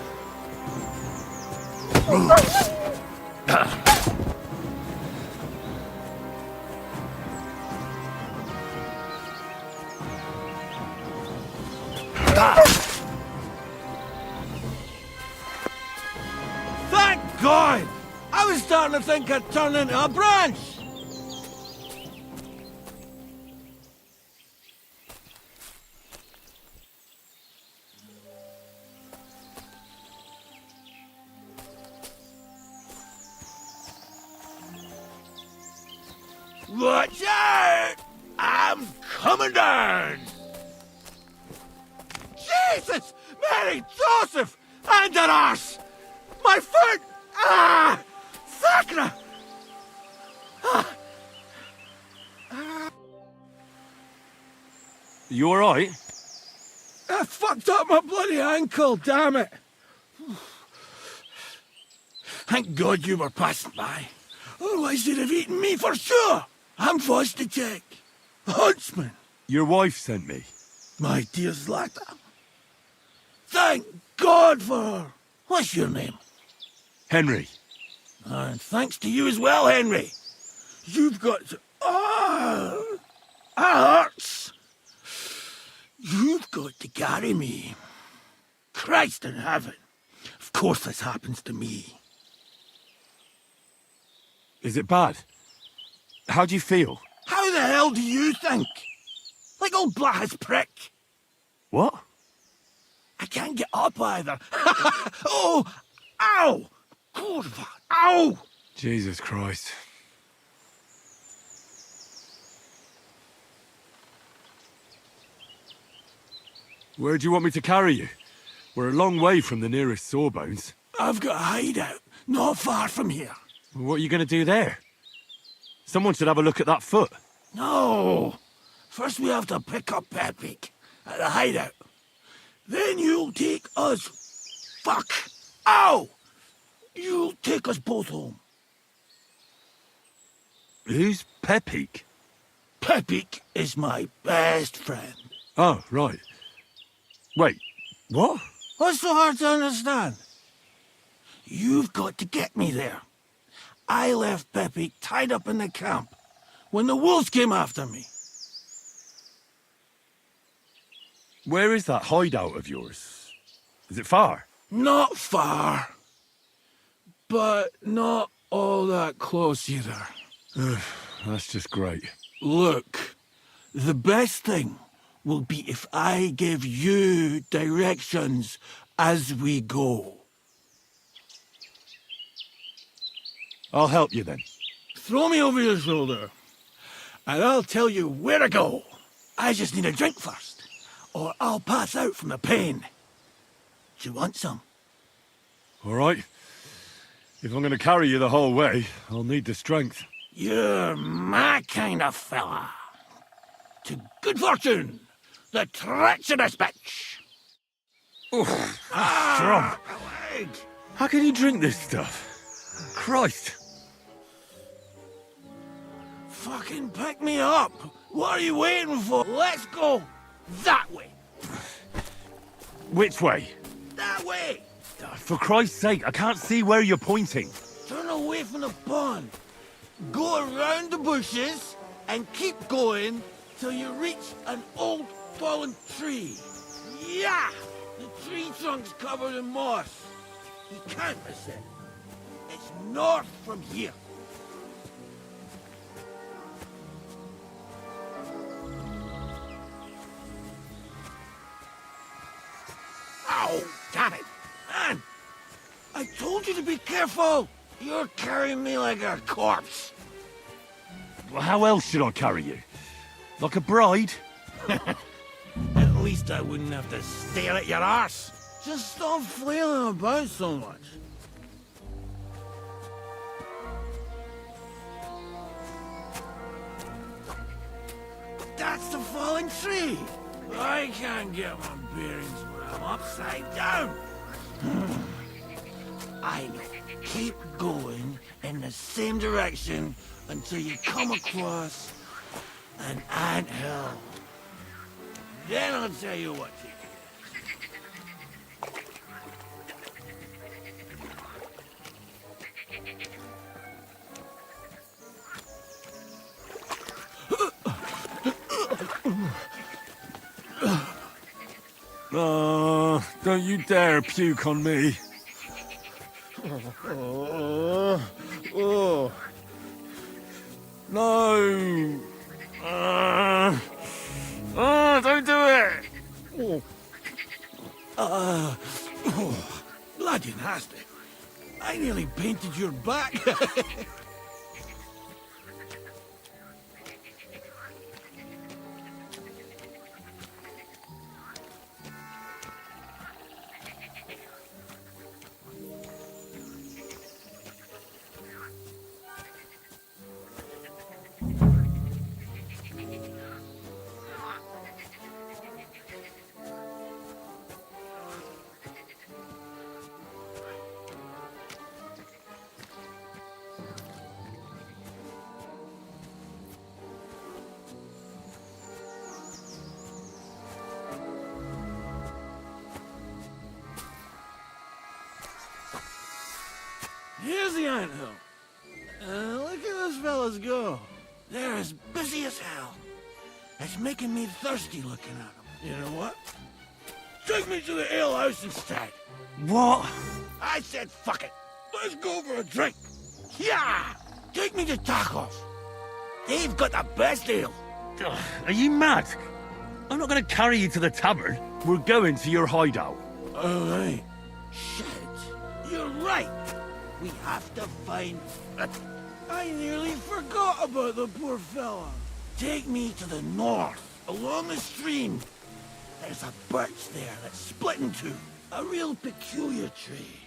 Thank God! I was starting to think I'd turn into a branch! Watch out! I'm coming down! Jesus! Mary Joseph! And an arse! My foot! Ah! Sacra! You alright? I fucked up my bloody ankle, damn it! Thank God you were passing by. Otherwise they'd have eaten me for sure! I'm forced to check. Huntsman! Your wife sent me. My dear Zlata. Thank God for her! What's your name? Henry. And thanks to you as well, Henry. You've got to... Oh! That hurts! You've got to carry me. Christ in heaven. Of course this happens to me. Is it bad? How do you feel? How the hell do you think? Like old Black's prick. What? I can't get up either. Oh! Ow! Kurva! Ow! Jesus Christ. Where do you want me to carry you? We're a long way from the nearest sawbones. I've got a hideout, not far from here. What are you going to do there? Someone should have a look at that foot. No! First we have to pick up Pepik at the hideout. Then you'll take us... Fuck! Ow! You'll take us both home. Who's Pepik? Pepik is my best friend. Oh, right. Wait, what? What's so hard to understand? You've got to get me there. I left Pepik tied up in the camp when the wolves came after me. Where is that hideout of yours? Is it far? Not far, but not all that close either. That's just great. Look, the best thing will be if I give you directions as we go. I'll help you then. Throw me over your shoulder, and I'll tell you where to go. I just need a drink first, or I'll pass out from the pain. Do you want some? All right. If I'm going to carry you the whole way, I'll need the strength. You're my kind of fella. To good fortune, the treacherous bitch. Strong. My leg. How can you drink this stuff? Christ. Fucking pick me up. What are you waiting for? Let's go that way. Which way? That way. For Christ's sake, I can't see where you're pointing. Turn away from the pond. Go around the bushes and keep going till you reach an old fallen tree. Yeah! The tree trunk's covered in moss. You can't miss it. It's north from here. Ow! Damn it! Man! I told you to be careful! You're carrying me like a corpse. Well, how else should I carry you? Like a bride? At least I wouldn't have to stare at your arse. Just stop flailing about so much. That's the falling tree. I can't get my bearings when I'm upside down. I know. Keep going in the same direction until you come across an anthill. Then I'll tell you what to do. Oh, don't you dare puke on me. Oh. No. Don't do it. Bloody nasty. I nearly painted your back. Here's the anthill. Look at those fellas go. They're as busy as hell. It's making me thirsty looking at them. You know what? Take me to the ale house instead. What? I said fuck it. Let's go for a drink. Yeah! Take me to Tacos. They've got the best ale. Are you mad? I'm not going to carry you to the tavern. We're going to your hideout. All right. Shit. You're right. We have to find... I nearly forgot about the poor fella. Take me to the north, along the stream. There's a birch there that's split in two. A real peculiar tree.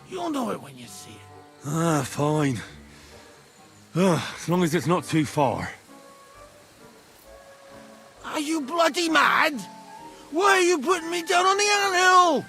You'll know it when you see it. Fine. As long as it's not too far. Are you bloody mad? Why are you putting me down on the anthill?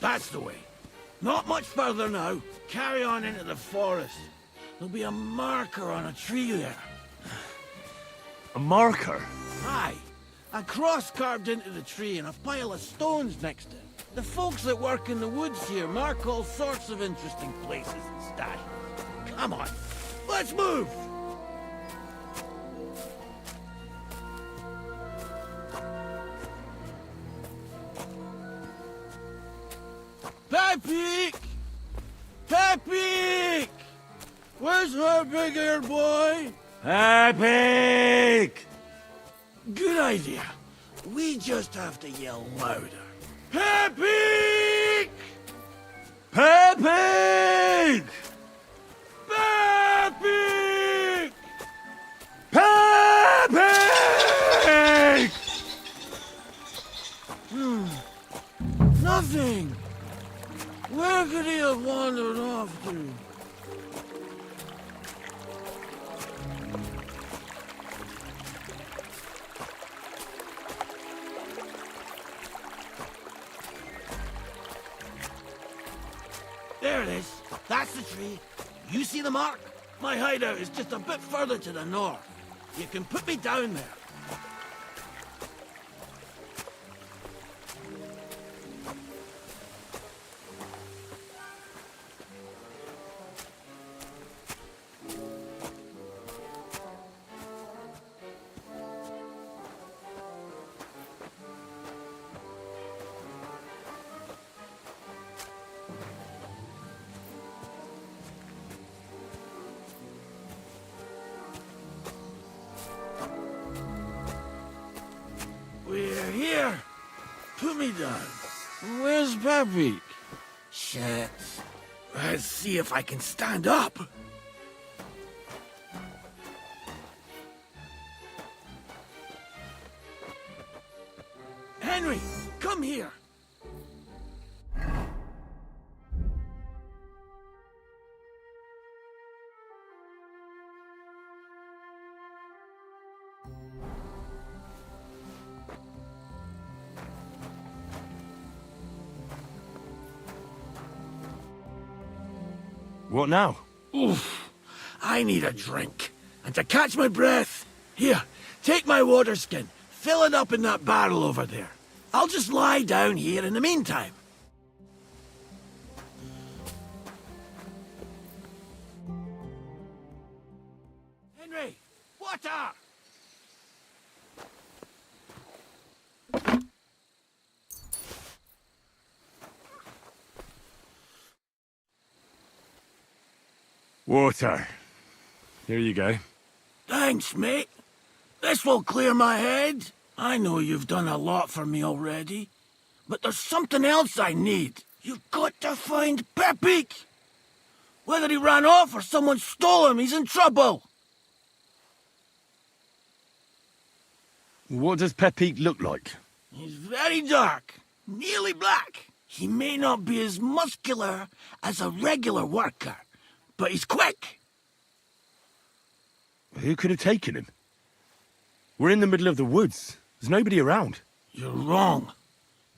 That's the way. Not much further now. Carry on into the forest. There'll be a marker on a tree there. A marker? Aye. A cross carved into the tree and a pile of stones next to it. The folks that work in the woods here mark all sorts of interesting places and stashes. Come on, let's move! Pepik! Pepik! Where's her big-eared boy? Pepik! Good idea. We just have to yell louder. Pepik! Pepik! Pepik! Pepik! Nothing. Where could he have wandered off to? There it is. That's the tree. You see the mark? My hideout is just a bit further to the north. You can put me down there. We're here. Put me down. Where's Pepik? Shit. Let's see if I can stand up. Henry, come here. What now? Oof. I need a drink. And to catch my breath, here, take my water skin. Fill it up in that barrel over there. I'll just lie down here in the meantime. Henry, water! Water. Here you go. Thanks, mate. This will clear my head. I know you've done a lot for me already, but there's something else I need. You've got to find Pepik. Whether he ran off or someone stole him, he's in trouble. What does Pepik look like? He's very dark, nearly black. He may not be as muscular as a regular worker, but he's quick. Who could have taken him? We're in the middle of the woods. There's nobody around. You're wrong.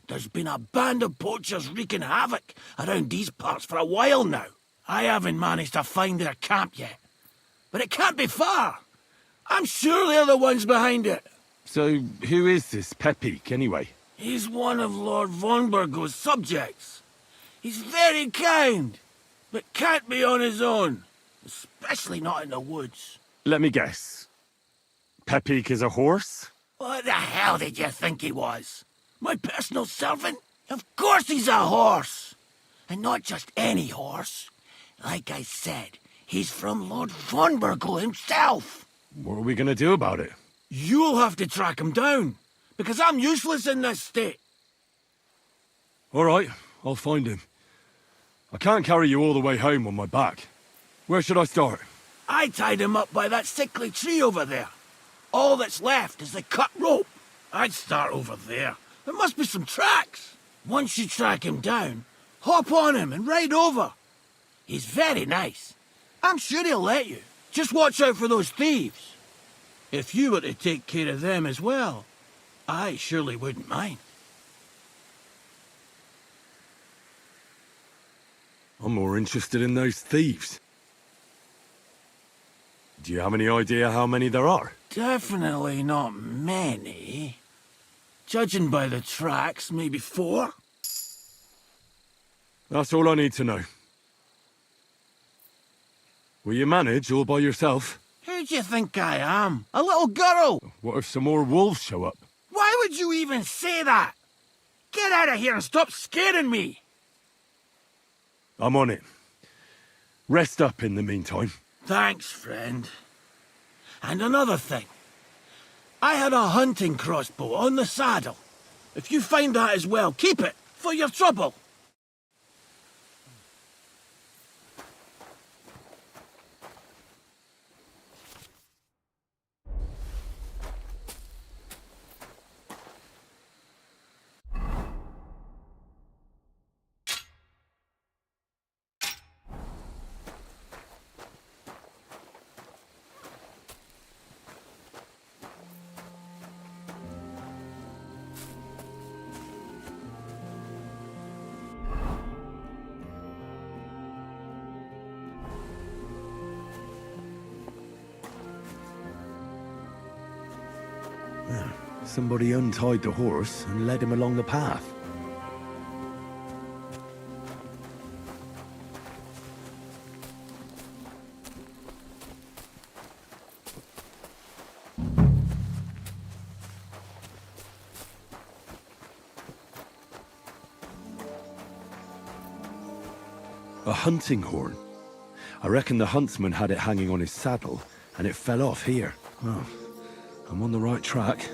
There's been a band of poachers wreaking havoc around these parts for a while now. I haven't managed to find their camp yet. But it can't be far. I'm sure they're the ones behind it. So, who is this Pepik, anyway? He's one of Lord von Bergow's subjects. He's very kind, but can't be on his own. Especially not in the woods. Let me guess. Pepik is a horse? What the hell did you think he was? My personal servant? Of course he's a horse! And not just any horse. Like I said, he's from Lord von Bergow himself. What are we gonna do about it? You'll have to track him down, because I'm useless in this state. All right, I'll find him. I can't carry you all the way home on my back. Where should I start? I tied him up by that sickly tree over there. All that's left is the cut rope. I'd start over there. There must be some tracks. Once you track him down, hop on him and ride over. He's very nice. I'm sure he'll let you. Just watch out for those thieves. If you were to take care of them as well, I surely wouldn't mind. I'm more interested in those thieves. Do you have any idea how many there are? Definitely not many. Judging by the tracks, maybe 4? That's all I need to know. Will you manage all by yourself? Who do you think I am? A little girl? What if some more wolves show up? Why would you even say that? Get out of here and stop scaring me! I'm on it. Rest up in the meantime. Thanks, friend. And another thing. I had a hunting crossbow on the saddle. If you find that as well, keep it, for your trouble. Somebody untied the horse and led him along the path. A hunting horn. I reckon the huntsman had it hanging on his saddle, and it fell off here. Oh, I'm on the right track.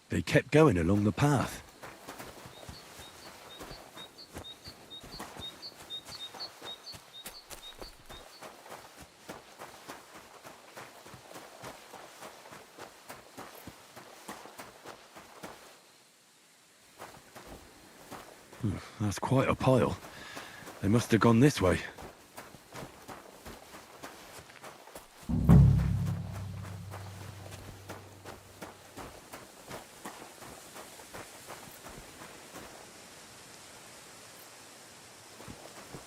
They kept going along the path. That's quite a pile. They must have gone this way.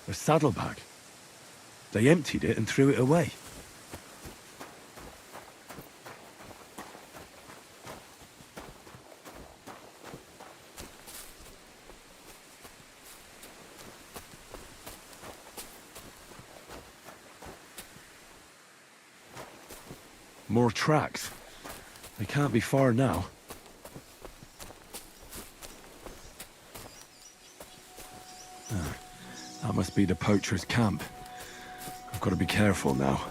A saddlebag. They emptied it and threw it away. More tracks. They can't be far now. That must be the poacher's camp. I've got to be careful now.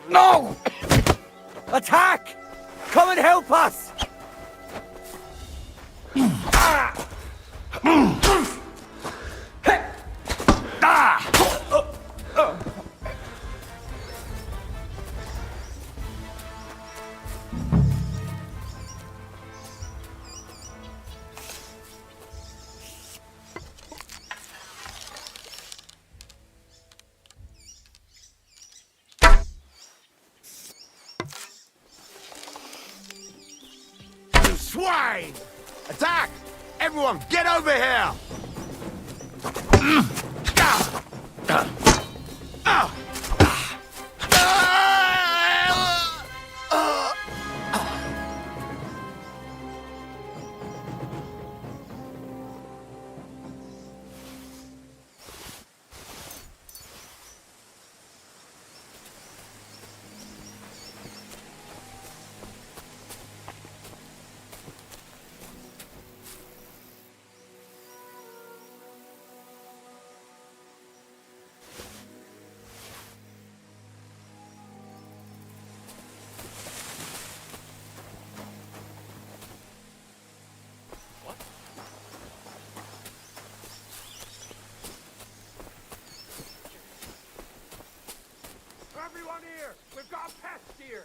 No! Attack! Come and help us! You swine! Attack! Everyone, get over here! Everyone here! We've got a pest here!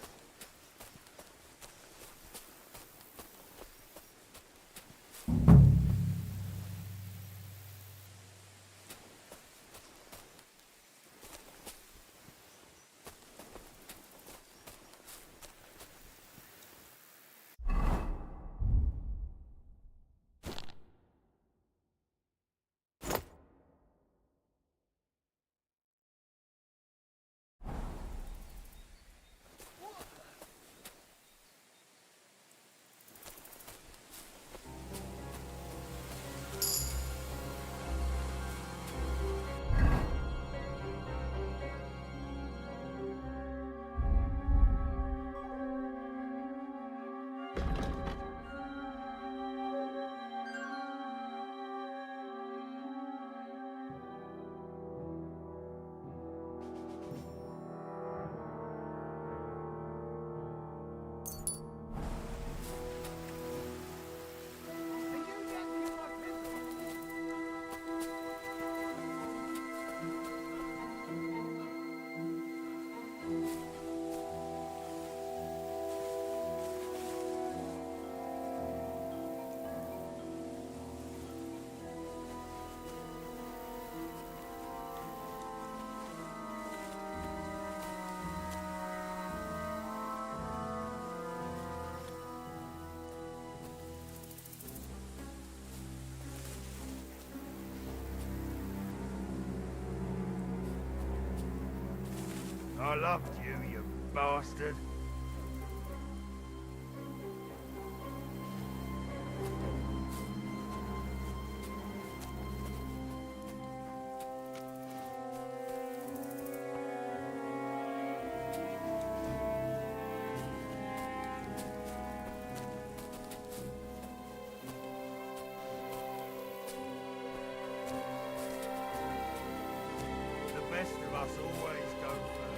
I loved you, you bastard. The best of us always go first.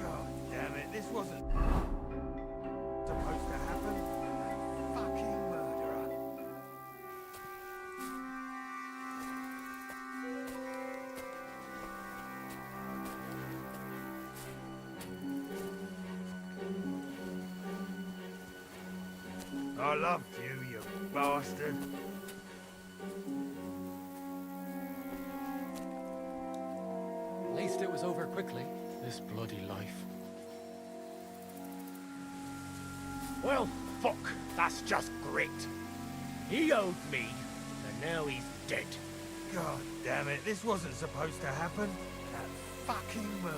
God damn it, this wasn't supposed to happen. Fucking murderer. I loved you, you bastard. At least it was over quickly, this bloody life. Well, fuck. That's just great. He owed me, and now he's dead. God damn it, this wasn't supposed to happen. That fucking murderer.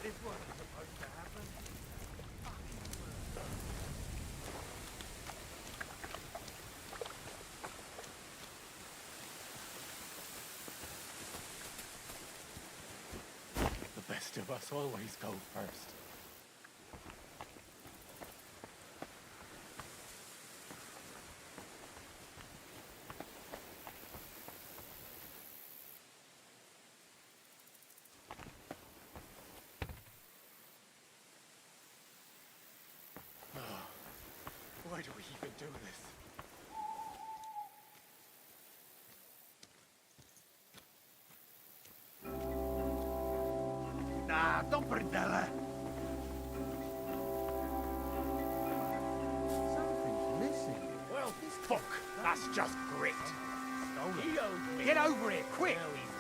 This wasn't supposed to happen. The best of us always go first. Why do we even do this? Nah, don't bordella. Something's missing. Well, fuck. That's just great. He owed me. Get over it, quick! Now he's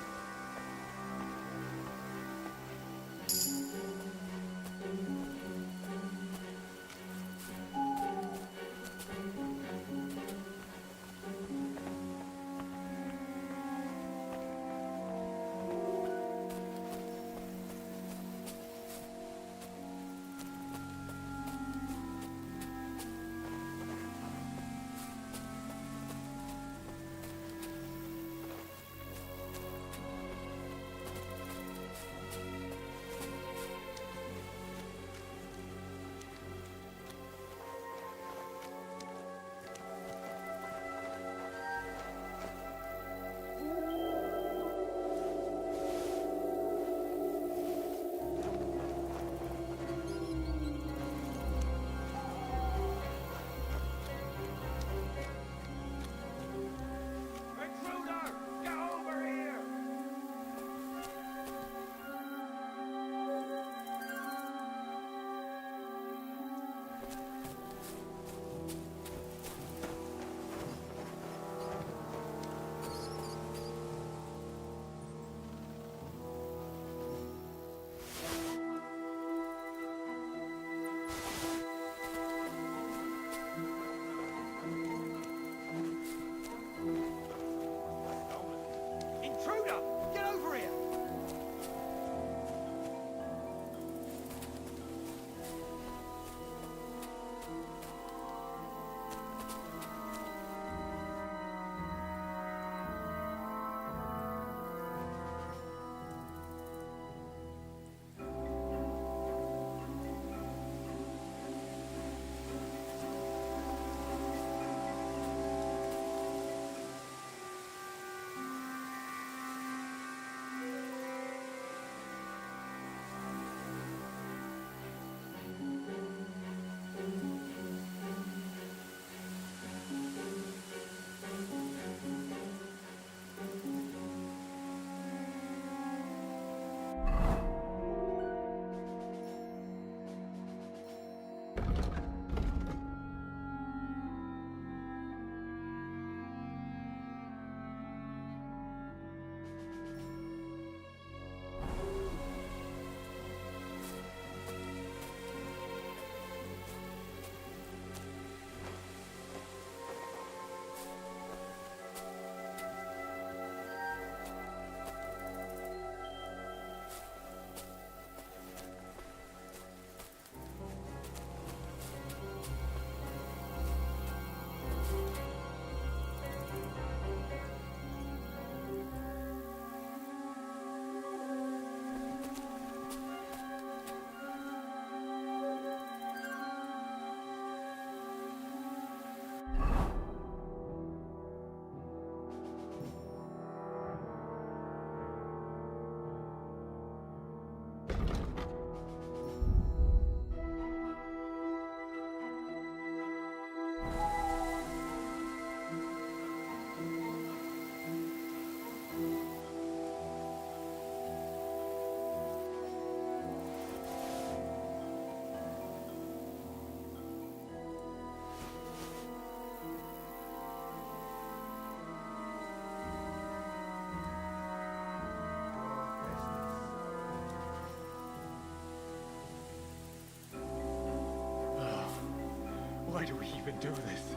we even do this?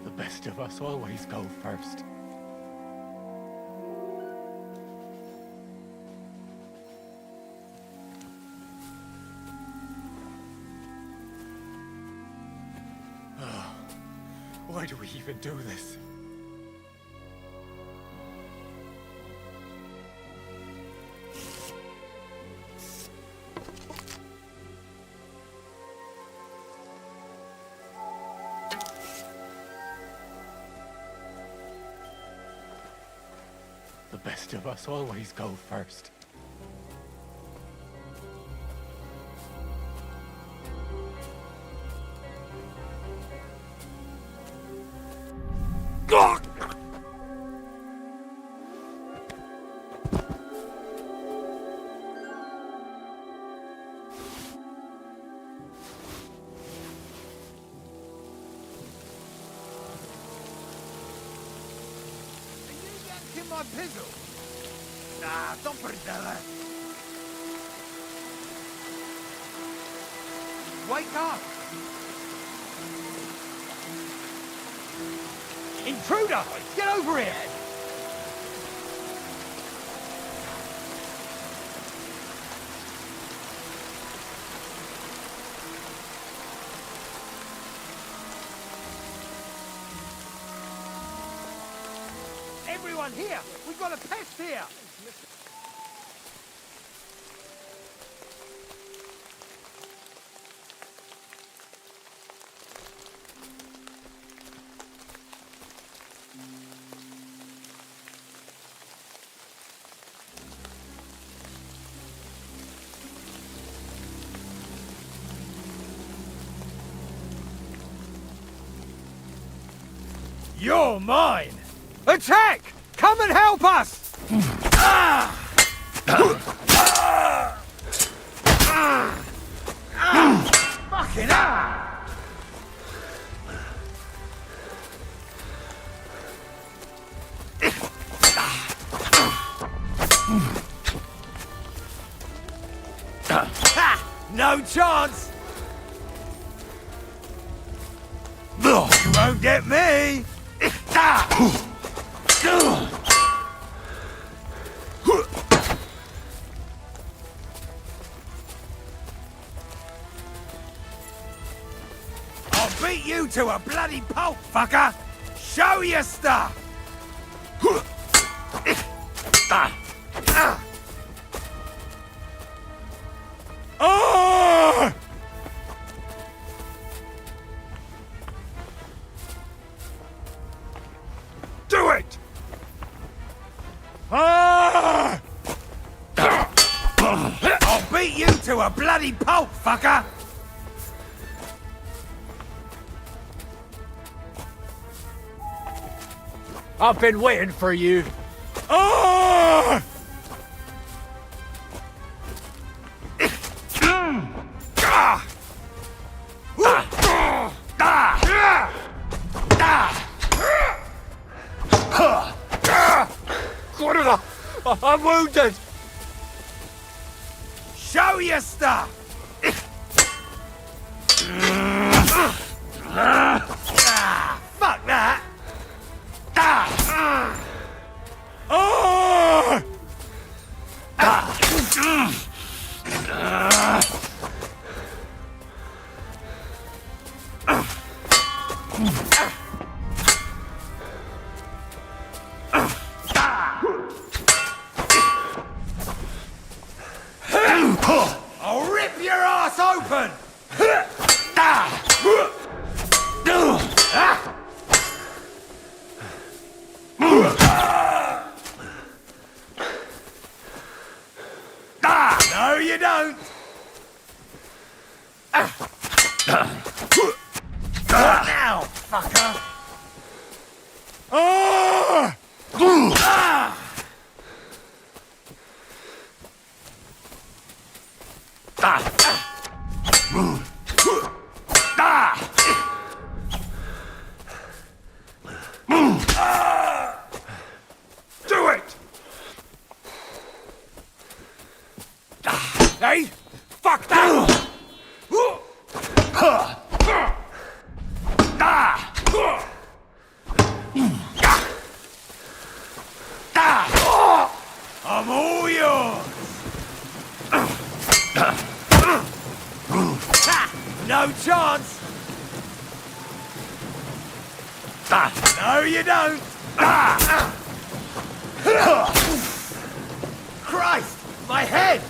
The best of us always go first. Why do we even do this? The best of us always go first. My pizzle? Nah, don't put it down there. Wake up! Intruder! Get over here! Everyone here! We've got a pest here! You're mine! Attack! Come and help us! Fucking hell! No chance! You won't get me! I'll beat you to a bloody pulp, fucker! Show your stuff! Oh! Do it! Ah! I'll beat you to a bloody pulp, fucker! I've been waiting for you. Oh! I'm wounded! Show your stuff! Fuck that! Oh! I'll rip I'm all yours! No chance! No, you don't! Christ! My head!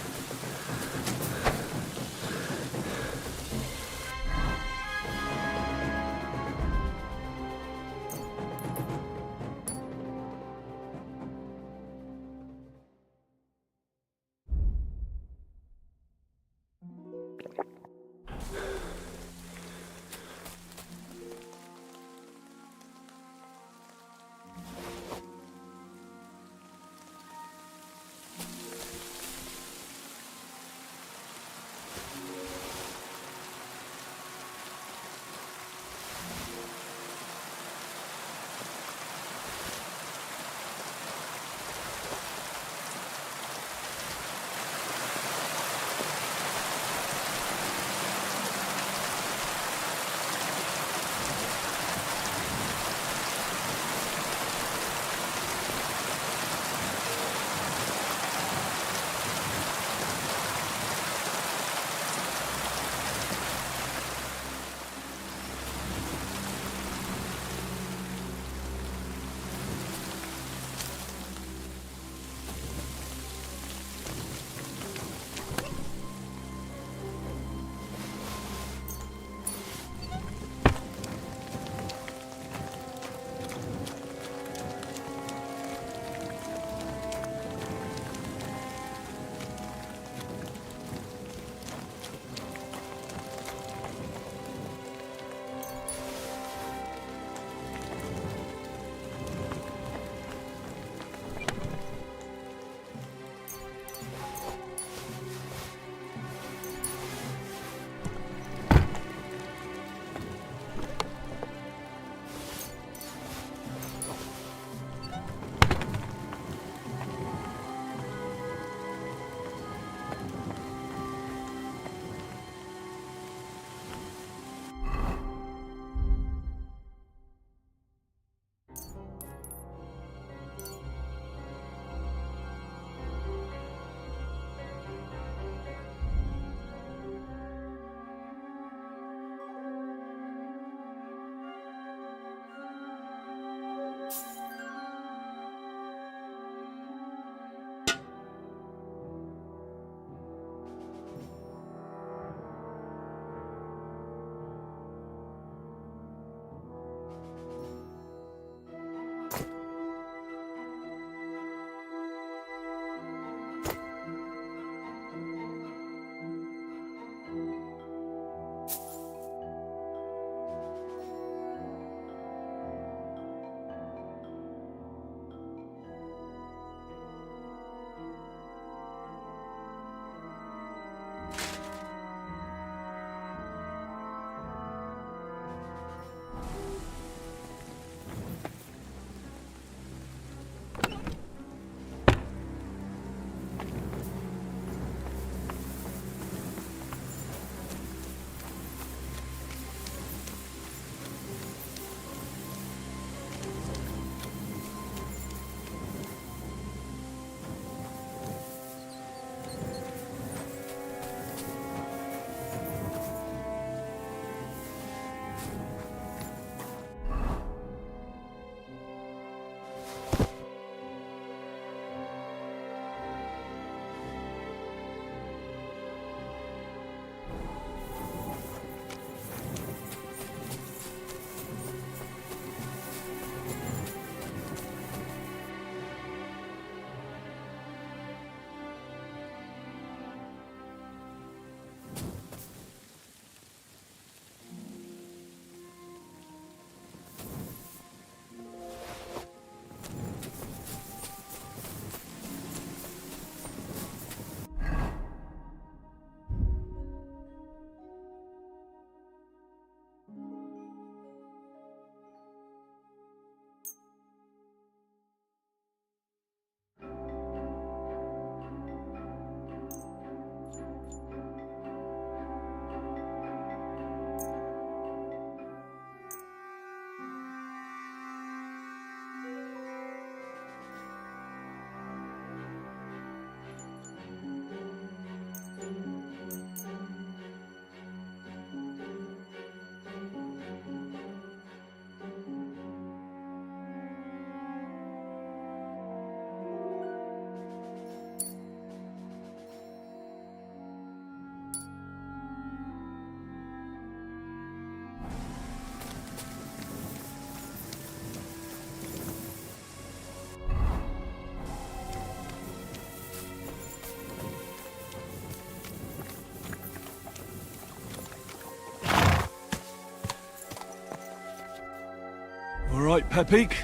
Pepik,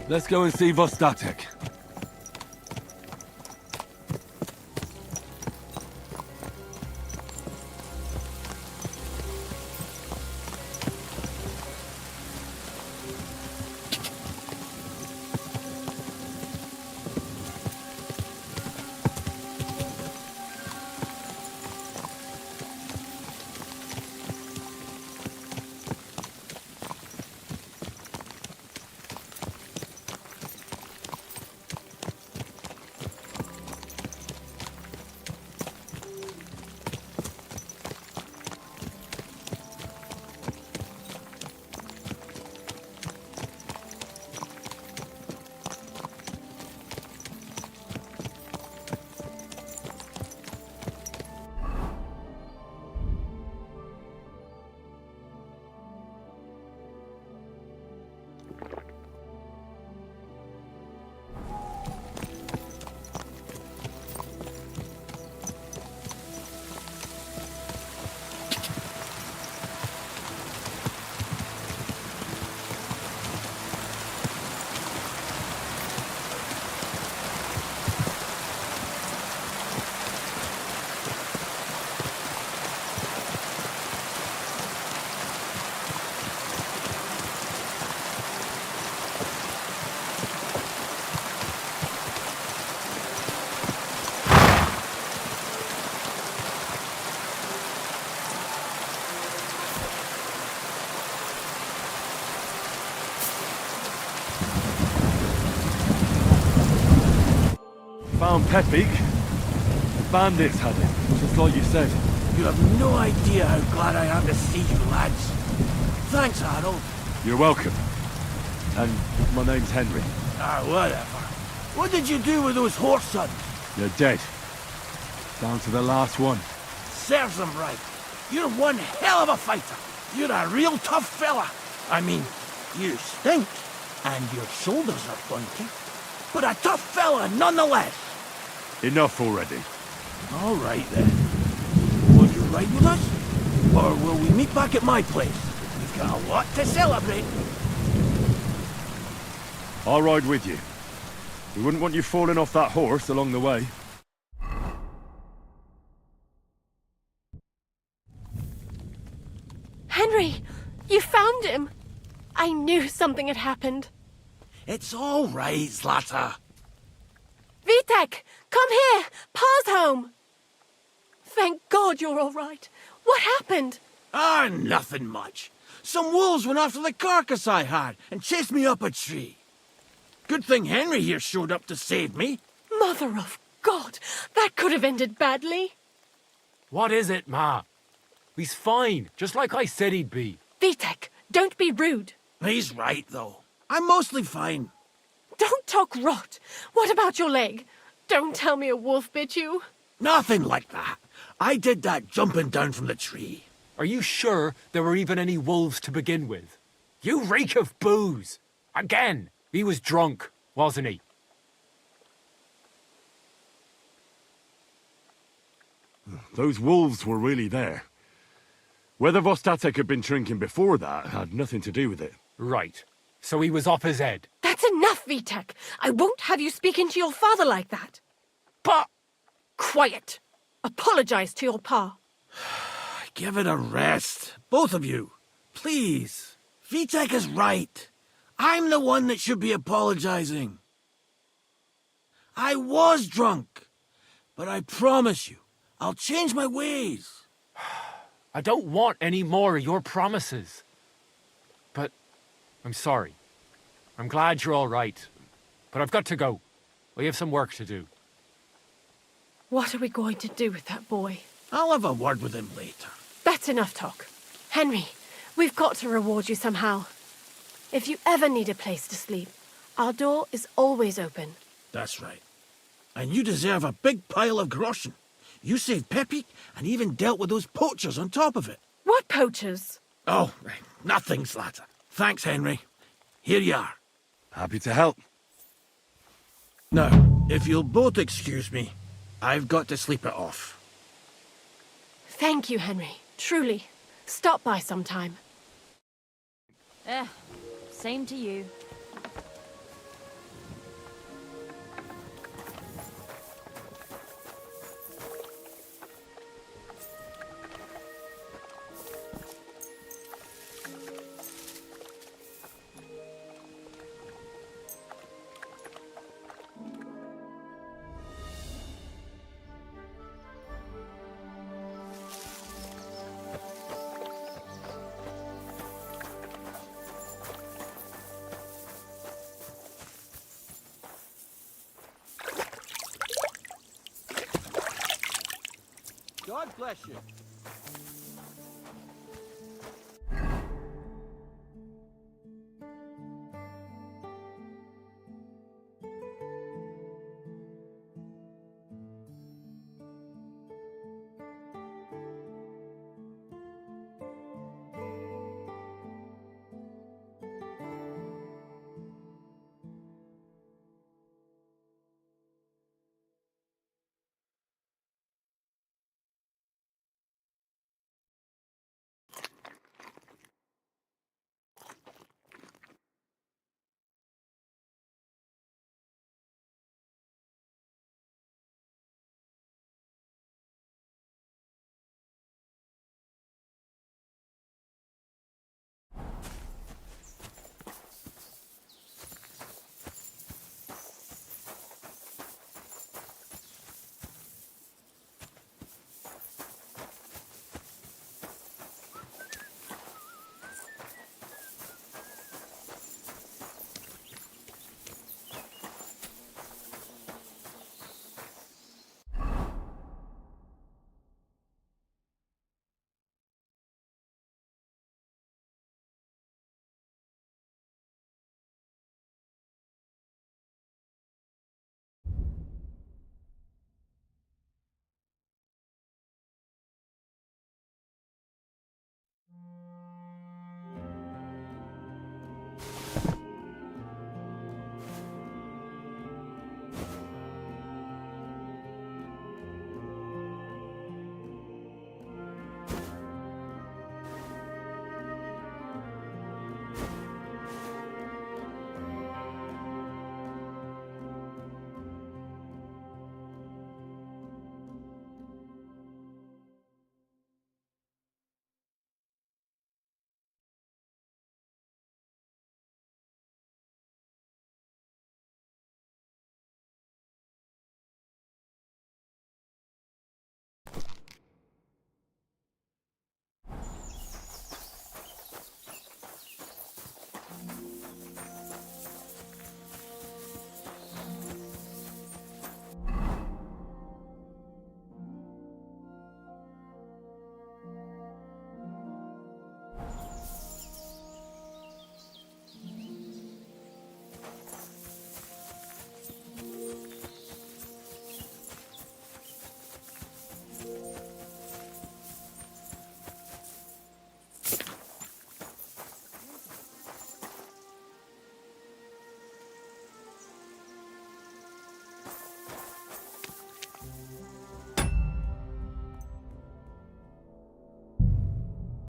let's go and see Vostatek. Found Pepik. The bandits had it, just like you said. You have no idea how glad I am to see you, lads. Thanks, Harold. You're welcome. And my name's Henry. Ah, whatever. What did you do with those horse sons? They're dead. Down to the last one. Serves them right. You're one hell of a fighter. You're a real tough fella. I mean, you stink, and your shoulders are pointy. But a tough fella nonetheless. Enough already. All right then. Will you ride with us? Or will we meet back at my place? We've got a lot to celebrate. I'll ride with you. We wouldn't want you falling off that horse along the way. Henry, you found him. I knew something had happened. It's all right, Zlata. Vitek, come here. Pa's home. Thank God you're all right. What happened? Ah, nothing much. Some wolves went after the carcass I had and chased me up a tree. Good thing Henry here showed up to save me. Mother of God, that could have ended badly. What is it, Ma? He's fine, just like I said he'd be. Vitek, don't be rude. He's right, though. I'm mostly fine. Don't talk rot. What about your leg? Don't tell me a wolf bit you. Nothing like that. I did that jumping down from the tree. Are you sure there were even any wolves to begin with? You reek of booze! Again, he was drunk, wasn't he? Those wolves were really there. Whether Vostatek had been drinking before that had nothing to do with it. Right. So he was off his head. That's enough, Vitek. I won't have you speaking to your father like that. Pa! Quiet. Apologize to your pa. Give it a rest. Both of you. Please. Vitek is right. I'm the one that should be apologizing. I was drunk. But I promise you, I'll change my ways. I don't want any more of your promises. But I'm sorry. I'm glad you're all right. But I've got to go. We have some work to do. What are we going to do with that boy? I'll have a word with him later. That's enough talk. Henry, we've got to reward you somehow. If you ever need a place to sleep, our door is always open. That's right. And you deserve a big pile of groschen. You saved Pepik and even dealt with those poachers on top of it. What poachers? Oh, nothing, Slatter. Thanks, Henry. Here you are. Happy to help. Now, if you'll both excuse me, I've got to sleep it off. Thank you, Henry. Truly. Stop by sometime. Same to you. God bless you.